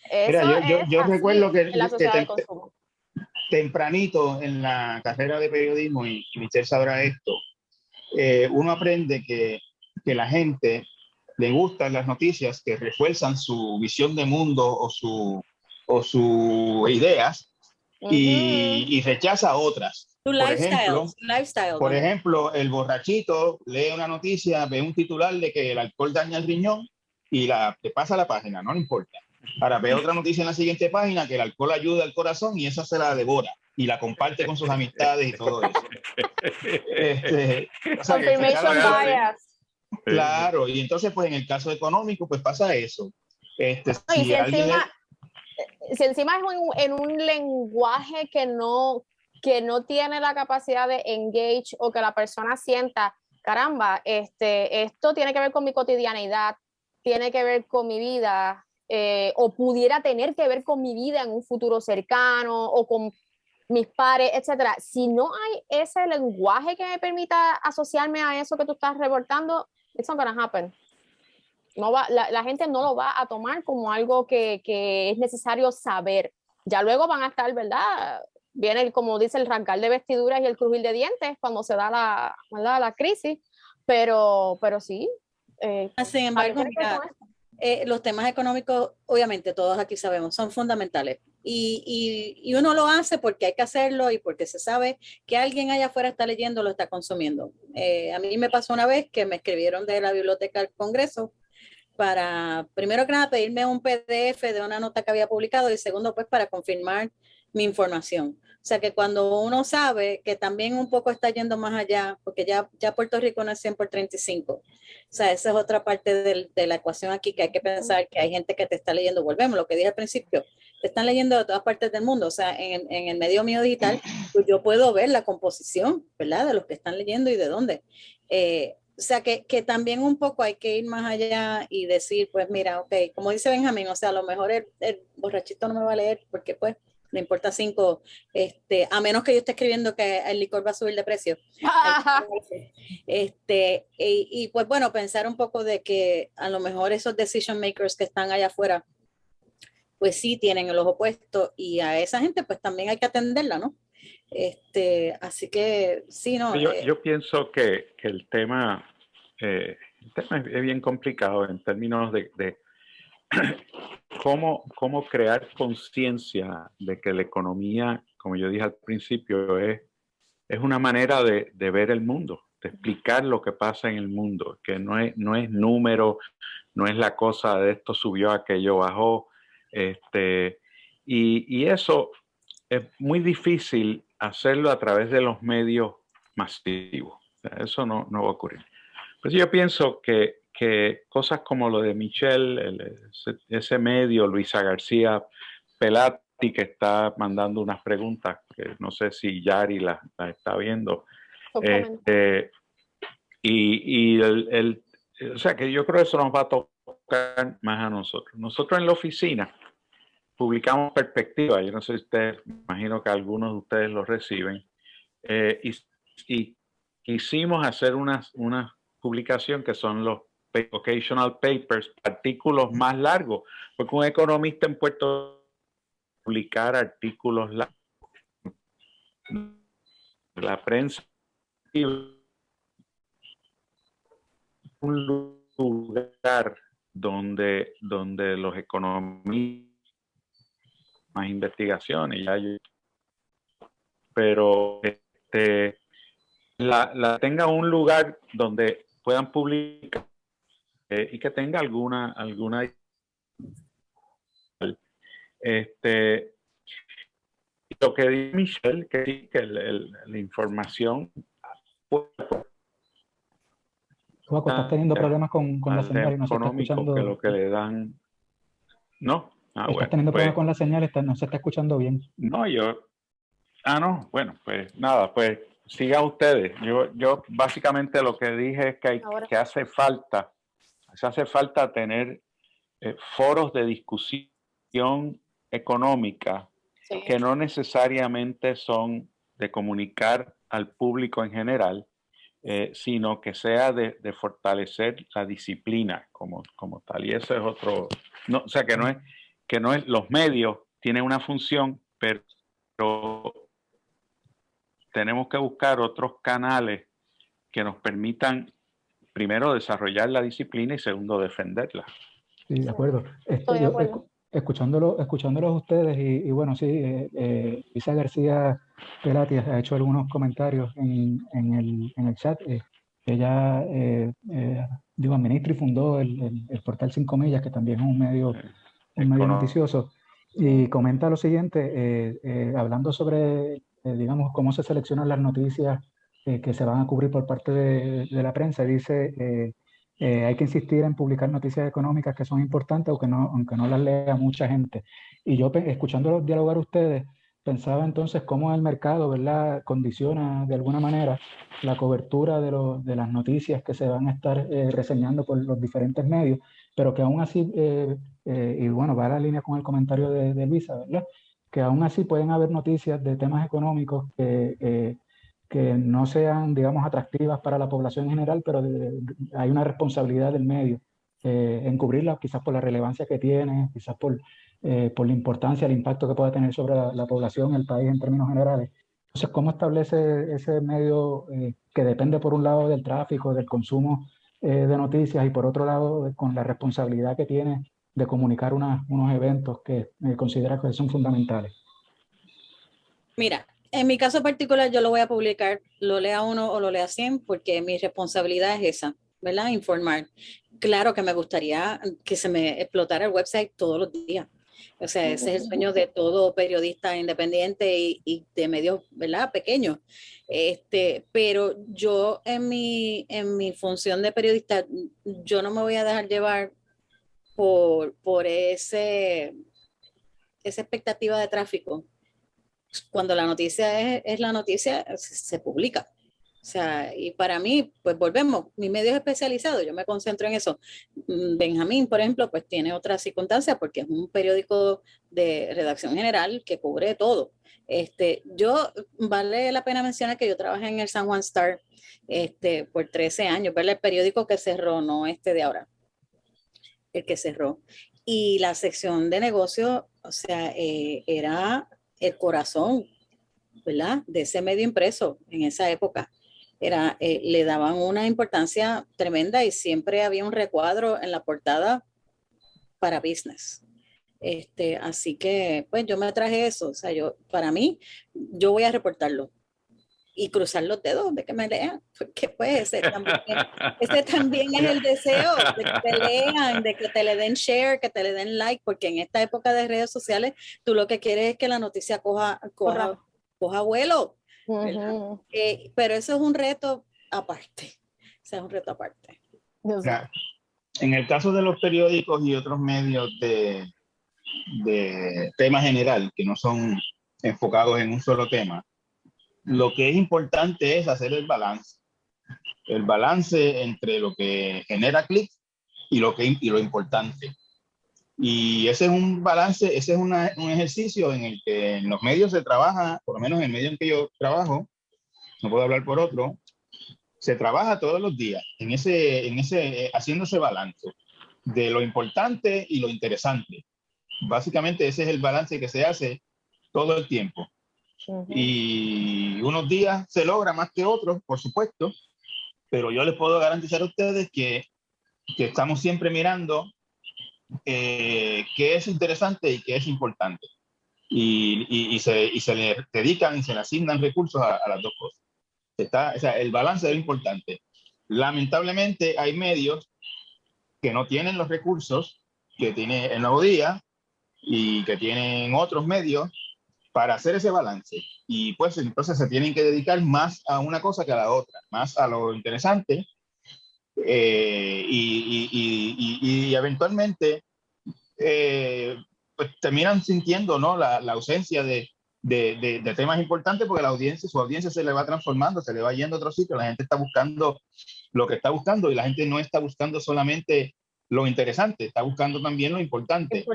Mira, yo recuerdo que en la sociedad de consumo. Tempranito en la carrera de periodismo, y Michelle sabrá esto, uno aprende que la gente le gustan las noticias que refuerzan su visión de mundo o sus ideas, y rechaza otras. Por ejemplo, el borrachito lee una noticia, ve un titular de que el alcohol daña el riñón y te pasa la página, no le importa. Ahora ve otra noticia en la siguiente página que el alcohol ayuda al corazón, y esa se la devora y la comparte con sus amistades y todo eso. Confirmation bias. Claro, y entonces pues en el caso económico pues pasa eso. Si encima es en un lenguaje que no tiene la capacidad de engage, o que la persona sienta, caramba, esto tiene que ver con mi cotidianidad, tiene que ver con mi vida, o pudiera tener que ver con mi vida en un futuro cercano, o con mis pares, etcétera. Si no hay ese lenguaje que me permita asociarme a eso que tú estás reportando, it's not gonna happen. La gente no lo va a tomar como algo que es necesario saber. Ya luego van a estar, ¿verdad? Viene, como dice, el rasgar de vestiduras y el crujir de dientes cuando se da la crisis, pero sí. Sin embargo, mira, los temas económicos, obviamente todos aquí sabemos, son fundamentales, y uno lo hace porque hay que hacerlo y porque se sabe que alguien allá afuera está leyendo, lo está consumiendo. A mí me pasó una vez que me escribieron de la Biblioteca del Congreso para, primero que nada, pedirme un PDF de una nota que había publicado, y segundo, pues para confirmar mi información. O sea que cuando uno sabe que también un poco está yendo más allá, porque ya Puerto Rico no es 100 por 35. O sea, esa es otra parte de la ecuación aquí, que hay que pensar que hay gente que te está leyendo. Volvemos a lo que dije al principio, te están leyendo de todas partes del mundo. O sea, en el medio mío digital, pues yo puedo ver la composición, ¿verdad? De los que están leyendo y de dónde. O sea, que también un poco hay que ir más allá y decir, pues mira, ok, como dice Benjamín, o sea, a lo mejor el borrachito no me va a leer porque pues le importa 5, a menos que yo esté escribiendo que el licor va a subir de precio. Y pues bueno, pensar un poco de que a lo mejor esos decision makers que están allá afuera, pues sí tienen el ojo puesto y a esa gente pues también hay que atenderla, ¿no? Así que sí, no. Yo pienso que el tema es bien complicado en términos de cómo crear conciencia de que la economía, como yo dije al principio, es una manera de ver el mundo, de explicar lo que pasa en el mundo, que no es número, no es la cosa de esto subió, aquello bajó. Y eso es muy difícil hacerlo a través de los medios masivos. O sea, eso no va a ocurrir. Pues yo pienso que cosas como lo de Michelle, ese medio, Luisa García Pelati, que está mandando unas preguntas, que no sé si Yari las está viendo. O sea, que yo creo que eso nos va a tocar más a nosotros. Nosotros en la oficina publicamos Perspectiva. Yo no sé si ustedes, imagino que algunos de ustedes lo reciben. Y quisimos hacer una publicación que son los occasional papers, artículos más largos, porque un economista en Puerto Rico publicar artículos largos, la prensa, un lugar donde los economistas más investigaciones, pero la tenga un lugar donde puedan publicar y que tenga alguna lo que dice Michelle, que la información Juaco, estás teniendo problemas con la señal y no se está escuchando. Que lo que le dan, ¿no? Estás teniendo problemas con la señal, no se está escuchando bien. No, no, bueno, pues nada, pues sigan ustedes. Yo básicamente lo que dije es que hace falta tener foros de discusión económica que no necesariamente son de comunicar al público en general, sino que sea de fortalecer la disciplina como tal. Y eso es otro, no, o sea, que no es, los medios tienen una función, pero tenemos que buscar otros canales que nos permitan, primero, desarrollar la disciplina y segundo, defenderla. Sí, de acuerdo. Escuchándolos ustedes y bueno, sí, Luisa García Pelati ha hecho algunos comentarios en el chat. Ella administra y fundó el portal 5 Millas, que también es un medio noticioso, y comenta lo siguiente, hablando sobre, digamos, cómo se seleccionan las noticias que se van a cubrir por parte de la prensa. Dice, hay que insistir en publicar noticias económicas que son importantes, aunque no las lea mucha gente. Y yo, escuchándolos dialogar ustedes, pensaba entonces cómo el mercado, ¿verdad?, condiciona de alguna manera la cobertura de las noticias que se van a estar reseñando por los diferentes medios, pero que aún así, y bueno, va a la línea con el comentario de Luisa, ¿verdad?, que aún así pueden haber noticias de temas económicos que no sean, digamos, atractivas para la población en general, pero hay una responsabilidad del medio en cubrirlas, quizás por la relevancia que tiene, quizás por la importancia, el impacto que pueda tener sobre la población, el país en términos generales. Entonces, ¿cómo establece ese medio que depende por un lado del tráfico, del consumo de noticias y por otro lado con la responsabilidad que tiene de comunicar unos eventos que considera que son fundamentales? Mira, en mi caso particular yo lo voy a publicar, lo lea 1 o lo lea 100, porque mi responsabilidad es esa, ¿verdad? Informar. Claro que me gustaría que se me explotara el website todos los días. O sea, ese es el sueño de todo periodista independiente y de medios, ¿verdad?, pequeños. Pero yo en mi función de periodista, yo no me voy a dejar llevar por esa expectativa de tráfico. Cuando la noticia es la noticia, se publica. O sea, y para mí, pues volvemos, mi medio es especializado, yo me concentro en eso. Benjamín, por ejemplo, pues tiene otra circunstancia porque es un periódico de redacción general que cubre todo. Vale la pena mencionar que yo trabajé en el San Juan Star por 13 años, ¿verdad? El periódico que cerró, no de ahora, el que cerró. Y la sección de negocios, o sea, era el corazón, ¿verdad? De ese medio impreso en esa época. Le daban una importancia tremenda y siempre había un recuadro en la portada para business. Así que, pues yo me traje eso. O sea, para mí, yo voy a reportarlo y cruzar los dedos de que me lean, porque pues ese también es el deseo de que te lean, de que te le den share, que te le den like, porque en esta época de redes sociales, tú lo que quieres es que la noticia coja vuelo. Pero eso es un reto aparte. O sea, es un reto aparte. Claro. En el caso de los periódicos y otros medios de tema general, que no son enfocados en un solo tema, lo que es importante es hacer el balance entre lo que genera clics y lo importante. Y ese es un balance, ese es un ejercicio en el que en los medios se trabaja, por lo menos en el medio en que yo trabajo, no puedo hablar por otro, se trabaja todos los días haciendo ese balance de lo importante y lo interesante. Básicamente ese es el balance que se hace todo el tiempo. Y unos días se logra más que otros, por supuesto, pero yo les puedo garantizar a ustedes que estamos siempre mirando qué es interesante y qué es importante. Y se le dedican y se le asignan recursos a las dos cosas. O sea, el balance es lo importante. Lamentablemente hay medios que no tienen los recursos que tiene el Nuevo Día y que tienen otros medios para hacer ese balance. Y pues entonces se tienen que dedicar más a una cosa que a la otra, más a lo interesante y eventualmente pues terminan sintiendo, ¿no?, la ausencia de temas importantes, porque su audiencia se le va transformando, se le va yendo a otro sitio, la gente está buscando lo que está buscando y la gente no está buscando solamente lo interesante, está buscando también lo importante.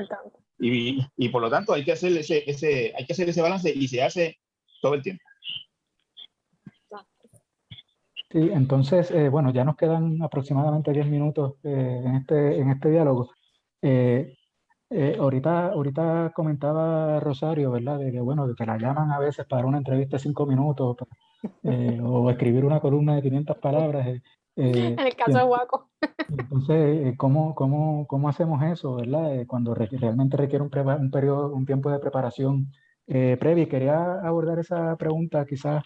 Y por lo tanto hay que hacer ese balance y se hace todo el tiempo. Sí, entonces, bueno, ya nos quedan aproximadamente 10 minutos en este diálogo. Ahorita comentaba Rosario, ¿verdad? De que, bueno, de que la llaman a veces para una entrevista de 5 minutos o escribir una columna de 500 palabras. En el caso de Guaco. Entonces, ¿cómo hacemos eso, verdad? Cuando realmente requiere un tiempo de preparación previa. Y quería abordar esa pregunta quizás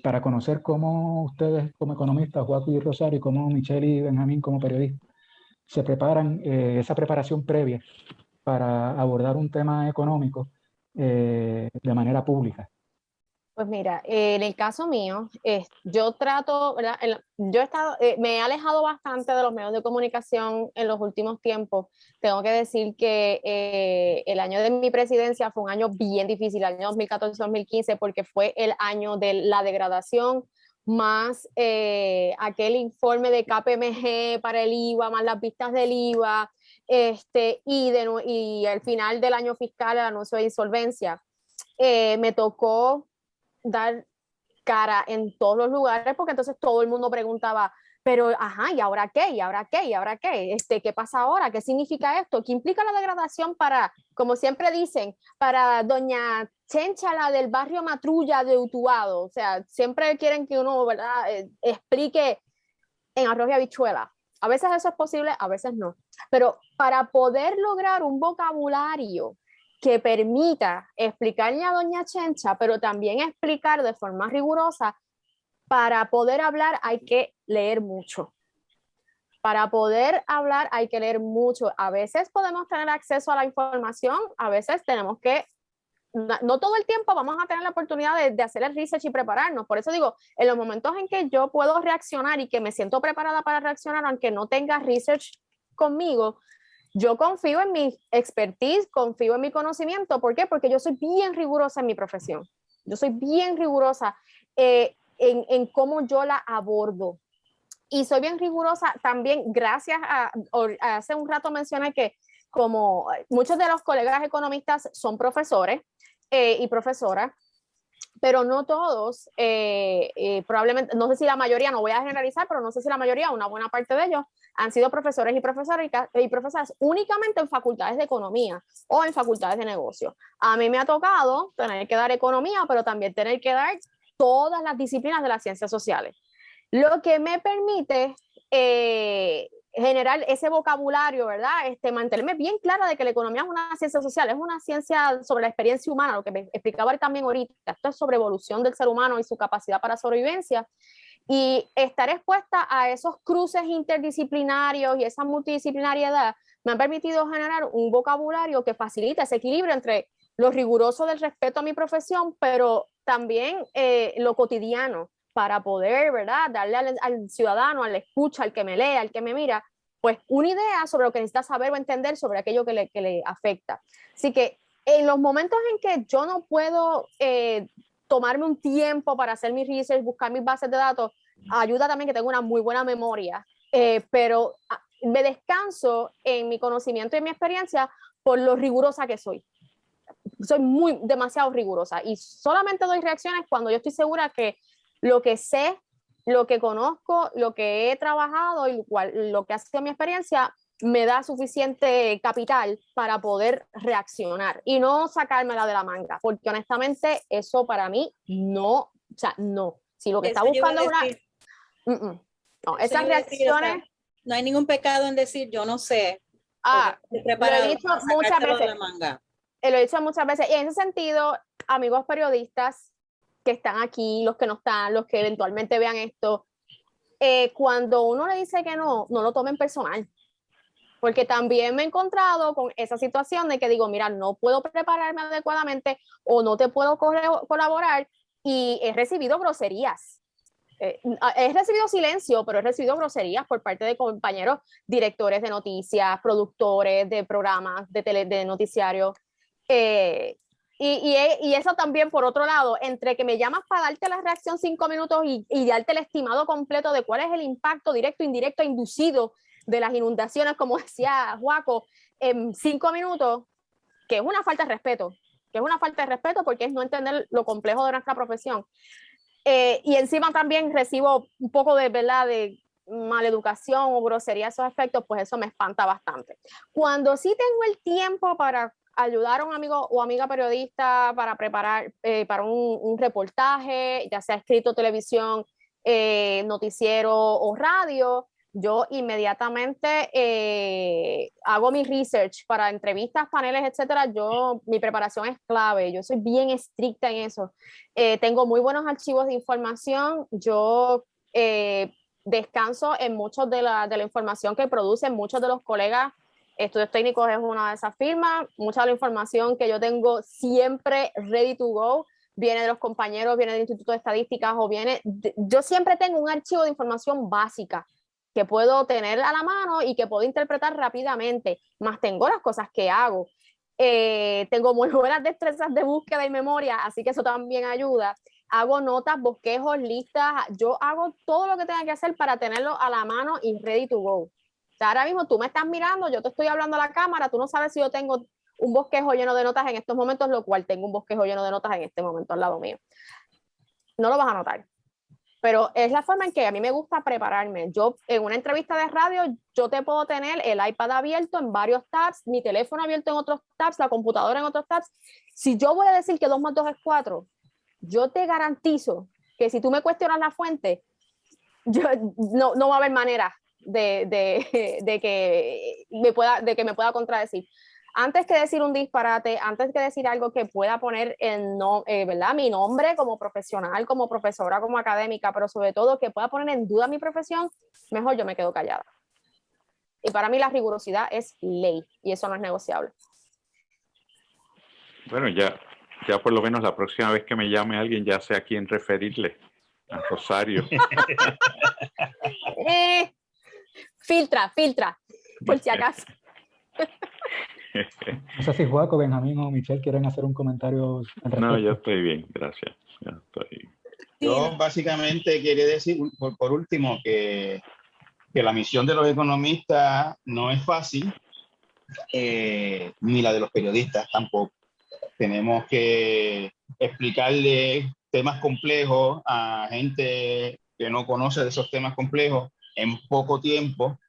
para conocer cómo ustedes como economistas, Guaco y Rosario, y cómo Michelle y Benjamín como periodistas, se preparan esa preparación previa para abordar un tema económico de manera pública. Pues mira, en el caso mío, yo trato, ¿verdad? Me he alejado bastante de los medios de comunicación en los últimos tiempos. Tengo que decir que el año de mi presidencia fue un año bien difícil, el año 2014-2015, porque fue el año de la degradación, más aquel informe de KPMG para el IVA, más las vistas del IVA, y al final del año fiscal, el anuncio de insolvencia. Me tocó dar cara en todos los lugares, porque entonces todo el mundo preguntaba, pero ajá, ¿y ahora qué? ¿Y ahora qué? ¿Y ahora qué? ¿Qué pasa ahora? ¿Qué significa esto? ¿Qué implica la degradación para, como siempre dicen, para doña Chencha, la del barrio Matrulla de Utuado? O sea, siempre quieren que uno, ¿verdad?, explique en arroz y habichuela. A veces eso es posible, a veces no. Pero para poder lograr un vocabulario que permita explicarle a doña Chencha, pero también explicar de forma rigurosa, para poder hablar hay que leer mucho. Para poder hablar hay que leer mucho. A veces podemos tener acceso a la información, a veces tenemos que, no todo el tiempo vamos a tener la oportunidad de hacer el research y prepararnos. Por eso digo, en los momentos en que yo puedo reaccionar y que me siento preparada para reaccionar, aunque no tenga research conmigo, yo confío en mi expertise, confío en mi conocimiento. ¿Por qué? Porque yo soy bien rigurosa en mi profesión. Yo soy bien rigurosa. en cómo yo la abordo. Y soy bien rigurosa también, gracias hace un rato mencioné que como muchos de los colegas economistas son profesores y profesoras, pero no todos, probablemente, no sé si la mayoría, no voy a generalizar, pero no sé si la mayoría, una buena parte de ellos, han sido profesores y profesoras únicamente en facultades de economía o en facultades de negocio. A mí me ha tocado tener que dar economía, pero también tener que dar todas las disciplinas de las ciencias sociales. Lo que me permite generar ese vocabulario, ¿verdad? Mantenerme bien clara de que la economía es una ciencia social, es una ciencia sobre la experiencia humana, lo que me explicaba también ahorita. Esto es sobre evolución del ser humano y su capacidad para sobrevivencia. Y estar expuesta a esos cruces interdisciplinarios y esa multidisciplinariedad me han permitido generar un vocabulario que facilita ese equilibrio entre lo riguroso del respeto a mi profesión, pero también lo cotidiano, para poder, ¿verdad?, darle al ciudadano, al escucha, al que me lee, al que me mira, pues una idea sobre lo que necesita saber o entender sobre aquello que le afecta. Así que en los momentos en que yo no puedo tomarme un tiempo para hacer mi research, buscar mis bases de datos, ayuda también que tengo una muy buena memoria, pero me descanso en mi conocimiento y en mi experiencia por lo rigurosa que soy. Soy demasiado rigurosa y solamente doy reacciones cuando yo estoy segura que lo que sé, lo que conozco, lo que he trabajado y lo que ha sido mi experiencia me da suficiente capital para poder reaccionar y no sacármela de la manga, porque honestamente eso para mí no, o sea, no. Si lo que está buscando es una... No, esas reacciones... Decir, o sea, no hay ningún pecado en decir yo no sé. Lo he dicho muchas veces. Lo he dicho muchas veces. Y en ese sentido, amigos periodistas que están aquí, los que no están, los que eventualmente vean esto, cuando uno le dice que no, no lo tomen personal. Porque también me he encontrado con esa situación de que digo, mira, no puedo prepararme adecuadamente o no te puedo colaborar y he recibido groserías. He recibido silencio, pero he recibido groserías por parte de compañeros directores de noticias, productores de programas de noticiarios. Y eso también, por otro lado, entre que me llamas para darte la reacción 5 minutos y darte el estimado completo de cuál es el impacto directo, indirecto, inducido de las inundaciones, como decía Juaco, en 5 minutos, que es una falta de respeto, porque es no entender lo complejo de nuestra profesión. Y encima también recibo un poco de, ¿verdad?, de maleducación o grosería a esos efectos, pues eso me espanta bastante. Cuando sí tengo el tiempo para ayudar a un amigo o amiga periodista para preparar para un reportaje, ya sea escrito, televisión, noticiero o radio, yo inmediatamente hago mi research para entrevistas, paneles, etcétera. Mi preparación es clave, yo soy bien estricta en eso. Tengo muy buenos archivos de información, yo descanso en muchos de la información que producen muchos de los colegas. Estudios Técnicos es una de esas firmas. Mucha de la información que yo tengo siempre ready to go viene de los compañeros, viene del Instituto de Estadísticas o yo siempre tengo un archivo de información básica que puedo tener a la mano y que puedo interpretar rápidamente, más tengo las cosas que hago. Tengo muy buenas destrezas de búsqueda y memoria, así que eso también ayuda. Hago notas, bosquejos, listas, yo hago todo lo que tenga que hacer para tenerlo a la mano y ready to go. O sea, ahora mismo tú me estás mirando, yo te estoy hablando a la cámara, tú no sabes si yo tengo un bosquejo lleno de notas en estos momentos, lo cual tengo un bosquejo lleno de notas en este momento al lado mío. No lo vas a notar. Pero es la forma en que a mí me gusta prepararme. Yo, en una entrevista de radio, yo te puedo tener el iPad abierto en varios tabs, mi teléfono abierto en otros tabs, la computadora en otros tabs. Si yo voy a decir que 2 más 2 es 4, yo te garantizo que si tú me cuestionas la fuente, no va a haber manera de que me pueda contradecir. Antes que decir un disparate, antes que decir algo que pueda poner ¿verdad?, mi nombre como profesional, como profesora, como académica, pero sobre todo que pueda poner en duda mi profesión, mejor yo me quedo callada. Y para mí la rigurosidad es ley y eso no es negociable. Bueno, ya por lo menos la próxima vez que me llame alguien ya sé a quién referirle. A Rosario. Filtra, por si acaso. No sé si Juaco, Benjamín o Michelle quieren hacer un comentario. No, yo estoy bien, gracias. Yo básicamente quería decir, por último, que la misión de los economistas no es fácil, ni la de los periodistas tampoco. Tenemos que explicarle temas complejos a gente que no conoce de esos temas complejos en poco tiempo.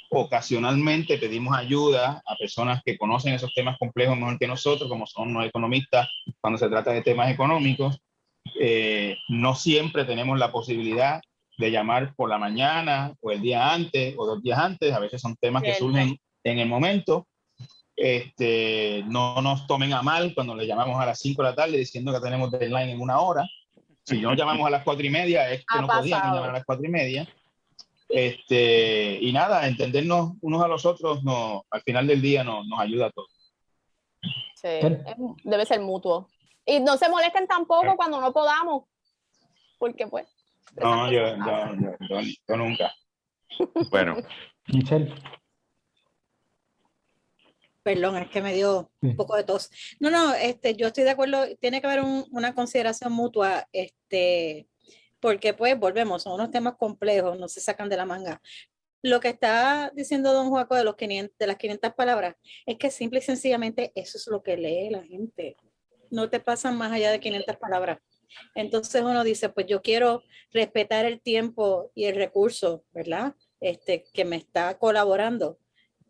Ocasionalmente pedimos ayuda a personas que conocen esos temas complejos mejor que nosotros, como son los economistas, cuando se trata de temas económicos. No siempre tenemos la posibilidad de llamar por la mañana o el día antes o 2 días antes. A veces son temas que surgen en el momento. No nos tomen a mal cuando le llamamos a las 5 de la tarde diciendo que tenemos deadline en 1 hora. Si no llamamos a las 4:30 es que no podíamos llamar a las 4:30. Y nada, entendernos unos a los otros al final del día nos ayuda a todos. Sí, debe ser mutuo. Y no se molesten tampoco cuando no podamos, porque pues... No, yo nunca. Bueno. Michelle. Perdón, es que me dio un poco de tos. No, yo estoy de acuerdo, tiene que haber una consideración mutua, porque pues volvemos, son unos temas complejos, no se sacan de la manga. Lo que está diciendo don Joaco de las 500 palabras es que simple y sencillamente eso es lo que lee la gente. No te pasan más allá de 500 palabras. Entonces uno dice, pues yo quiero respetar el tiempo y el recurso, ¿verdad? Que me está colaborando.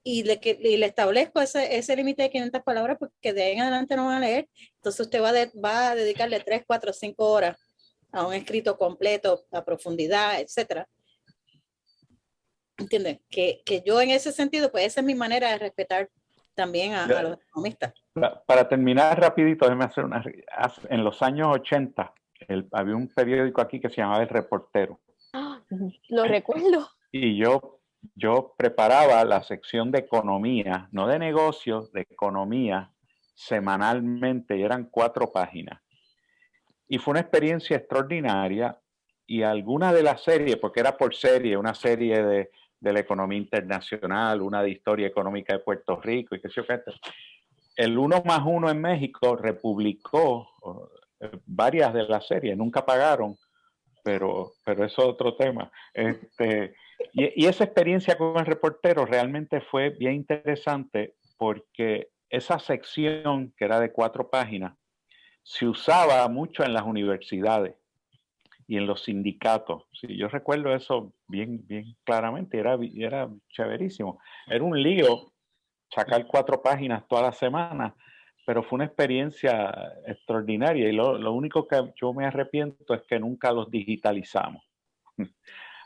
Y le establezco ese límite de 500 palabras porque de ahí en adelante no van a leer. Entonces usted va a dedicarle 3, 4, 5 horas a un escrito completo, a profundidad, etcétera. ¿Entiendes? Que yo en ese sentido, pues esa es mi manera de respetar también a los economistas. Para terminar rapidito, déjeme hacer en los años 80 había un periódico aquí que se llamaba El Reportero. Lo recuerdo. Y yo preparaba la sección de economía, no de negocios, de economía, semanalmente, y eran 4 páginas. Y fue una experiencia extraordinaria, y alguna de las series, porque era por serie, una serie de la economía internacional, una de historia económica de Puerto Rico, y qué sé yo qué. El 1+1 en México republicó varias de las series, nunca pagaron, pero eso es otro tema. Y esa experiencia con El Reportero realmente fue bien interesante porque esa sección, que era de 4 páginas, se usaba mucho en las universidades y en los sindicatos. Sí, yo recuerdo eso bien claramente, era chéverísimo. Era un lío sacar 4 páginas toda la semana, pero fue una experiencia extraordinaria, y lo único que yo me arrepiento es que nunca los digitalizamos.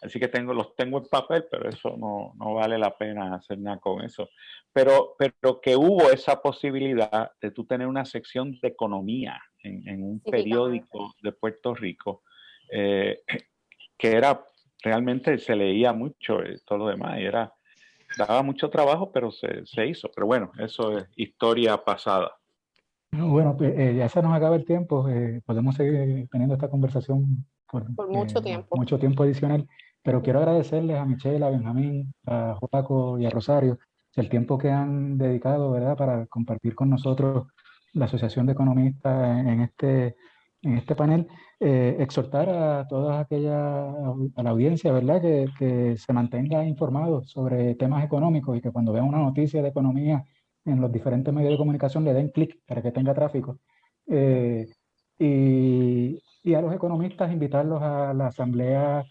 Así que los tengo en papel, pero eso no vale la pena hacer nada con eso. Pero que hubo esa posibilidad de tú tener una sección de economía en un periódico de Puerto Rico, que realmente se leía mucho, todo lo demás, y daba mucho trabajo, pero se hizo. Pero bueno, eso es historia pasada. Bueno, ya se nos acaba el tiempo. Podemos seguir teniendo esta conversación por mucho tiempo. Mucho tiempo adicional. Pero quiero agradecerles a Michelle, a Benjamín, a Joaco y a Rosario el tiempo que han dedicado, ¿verdad?, para compartir con nosotros la Asociación de Economistas en este panel. Exhortar a a la audiencia, ¿verdad?, que se mantenga informados sobre temas económicos, y que cuando vean una noticia de economía en los diferentes medios de comunicación le den clic para que tenga tráfico. Y a los economistas invitarlos a la asamblea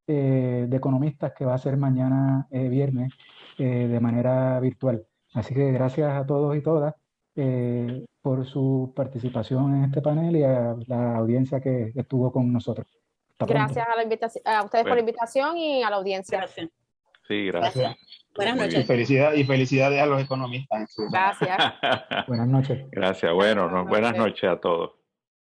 de economistas que va a ser mañana viernes de manera virtual. Así que gracias a todos y todas por su participación en este panel, y a la audiencia que estuvo con nosotros. Gracias a ustedes por la invitación, y a la audiencia. Gracias. Sí, gracias. Buenas noches. Y felicidades a los economistas. Gracias. Buenas noches. Gracias. Bueno, buenas noches a todos.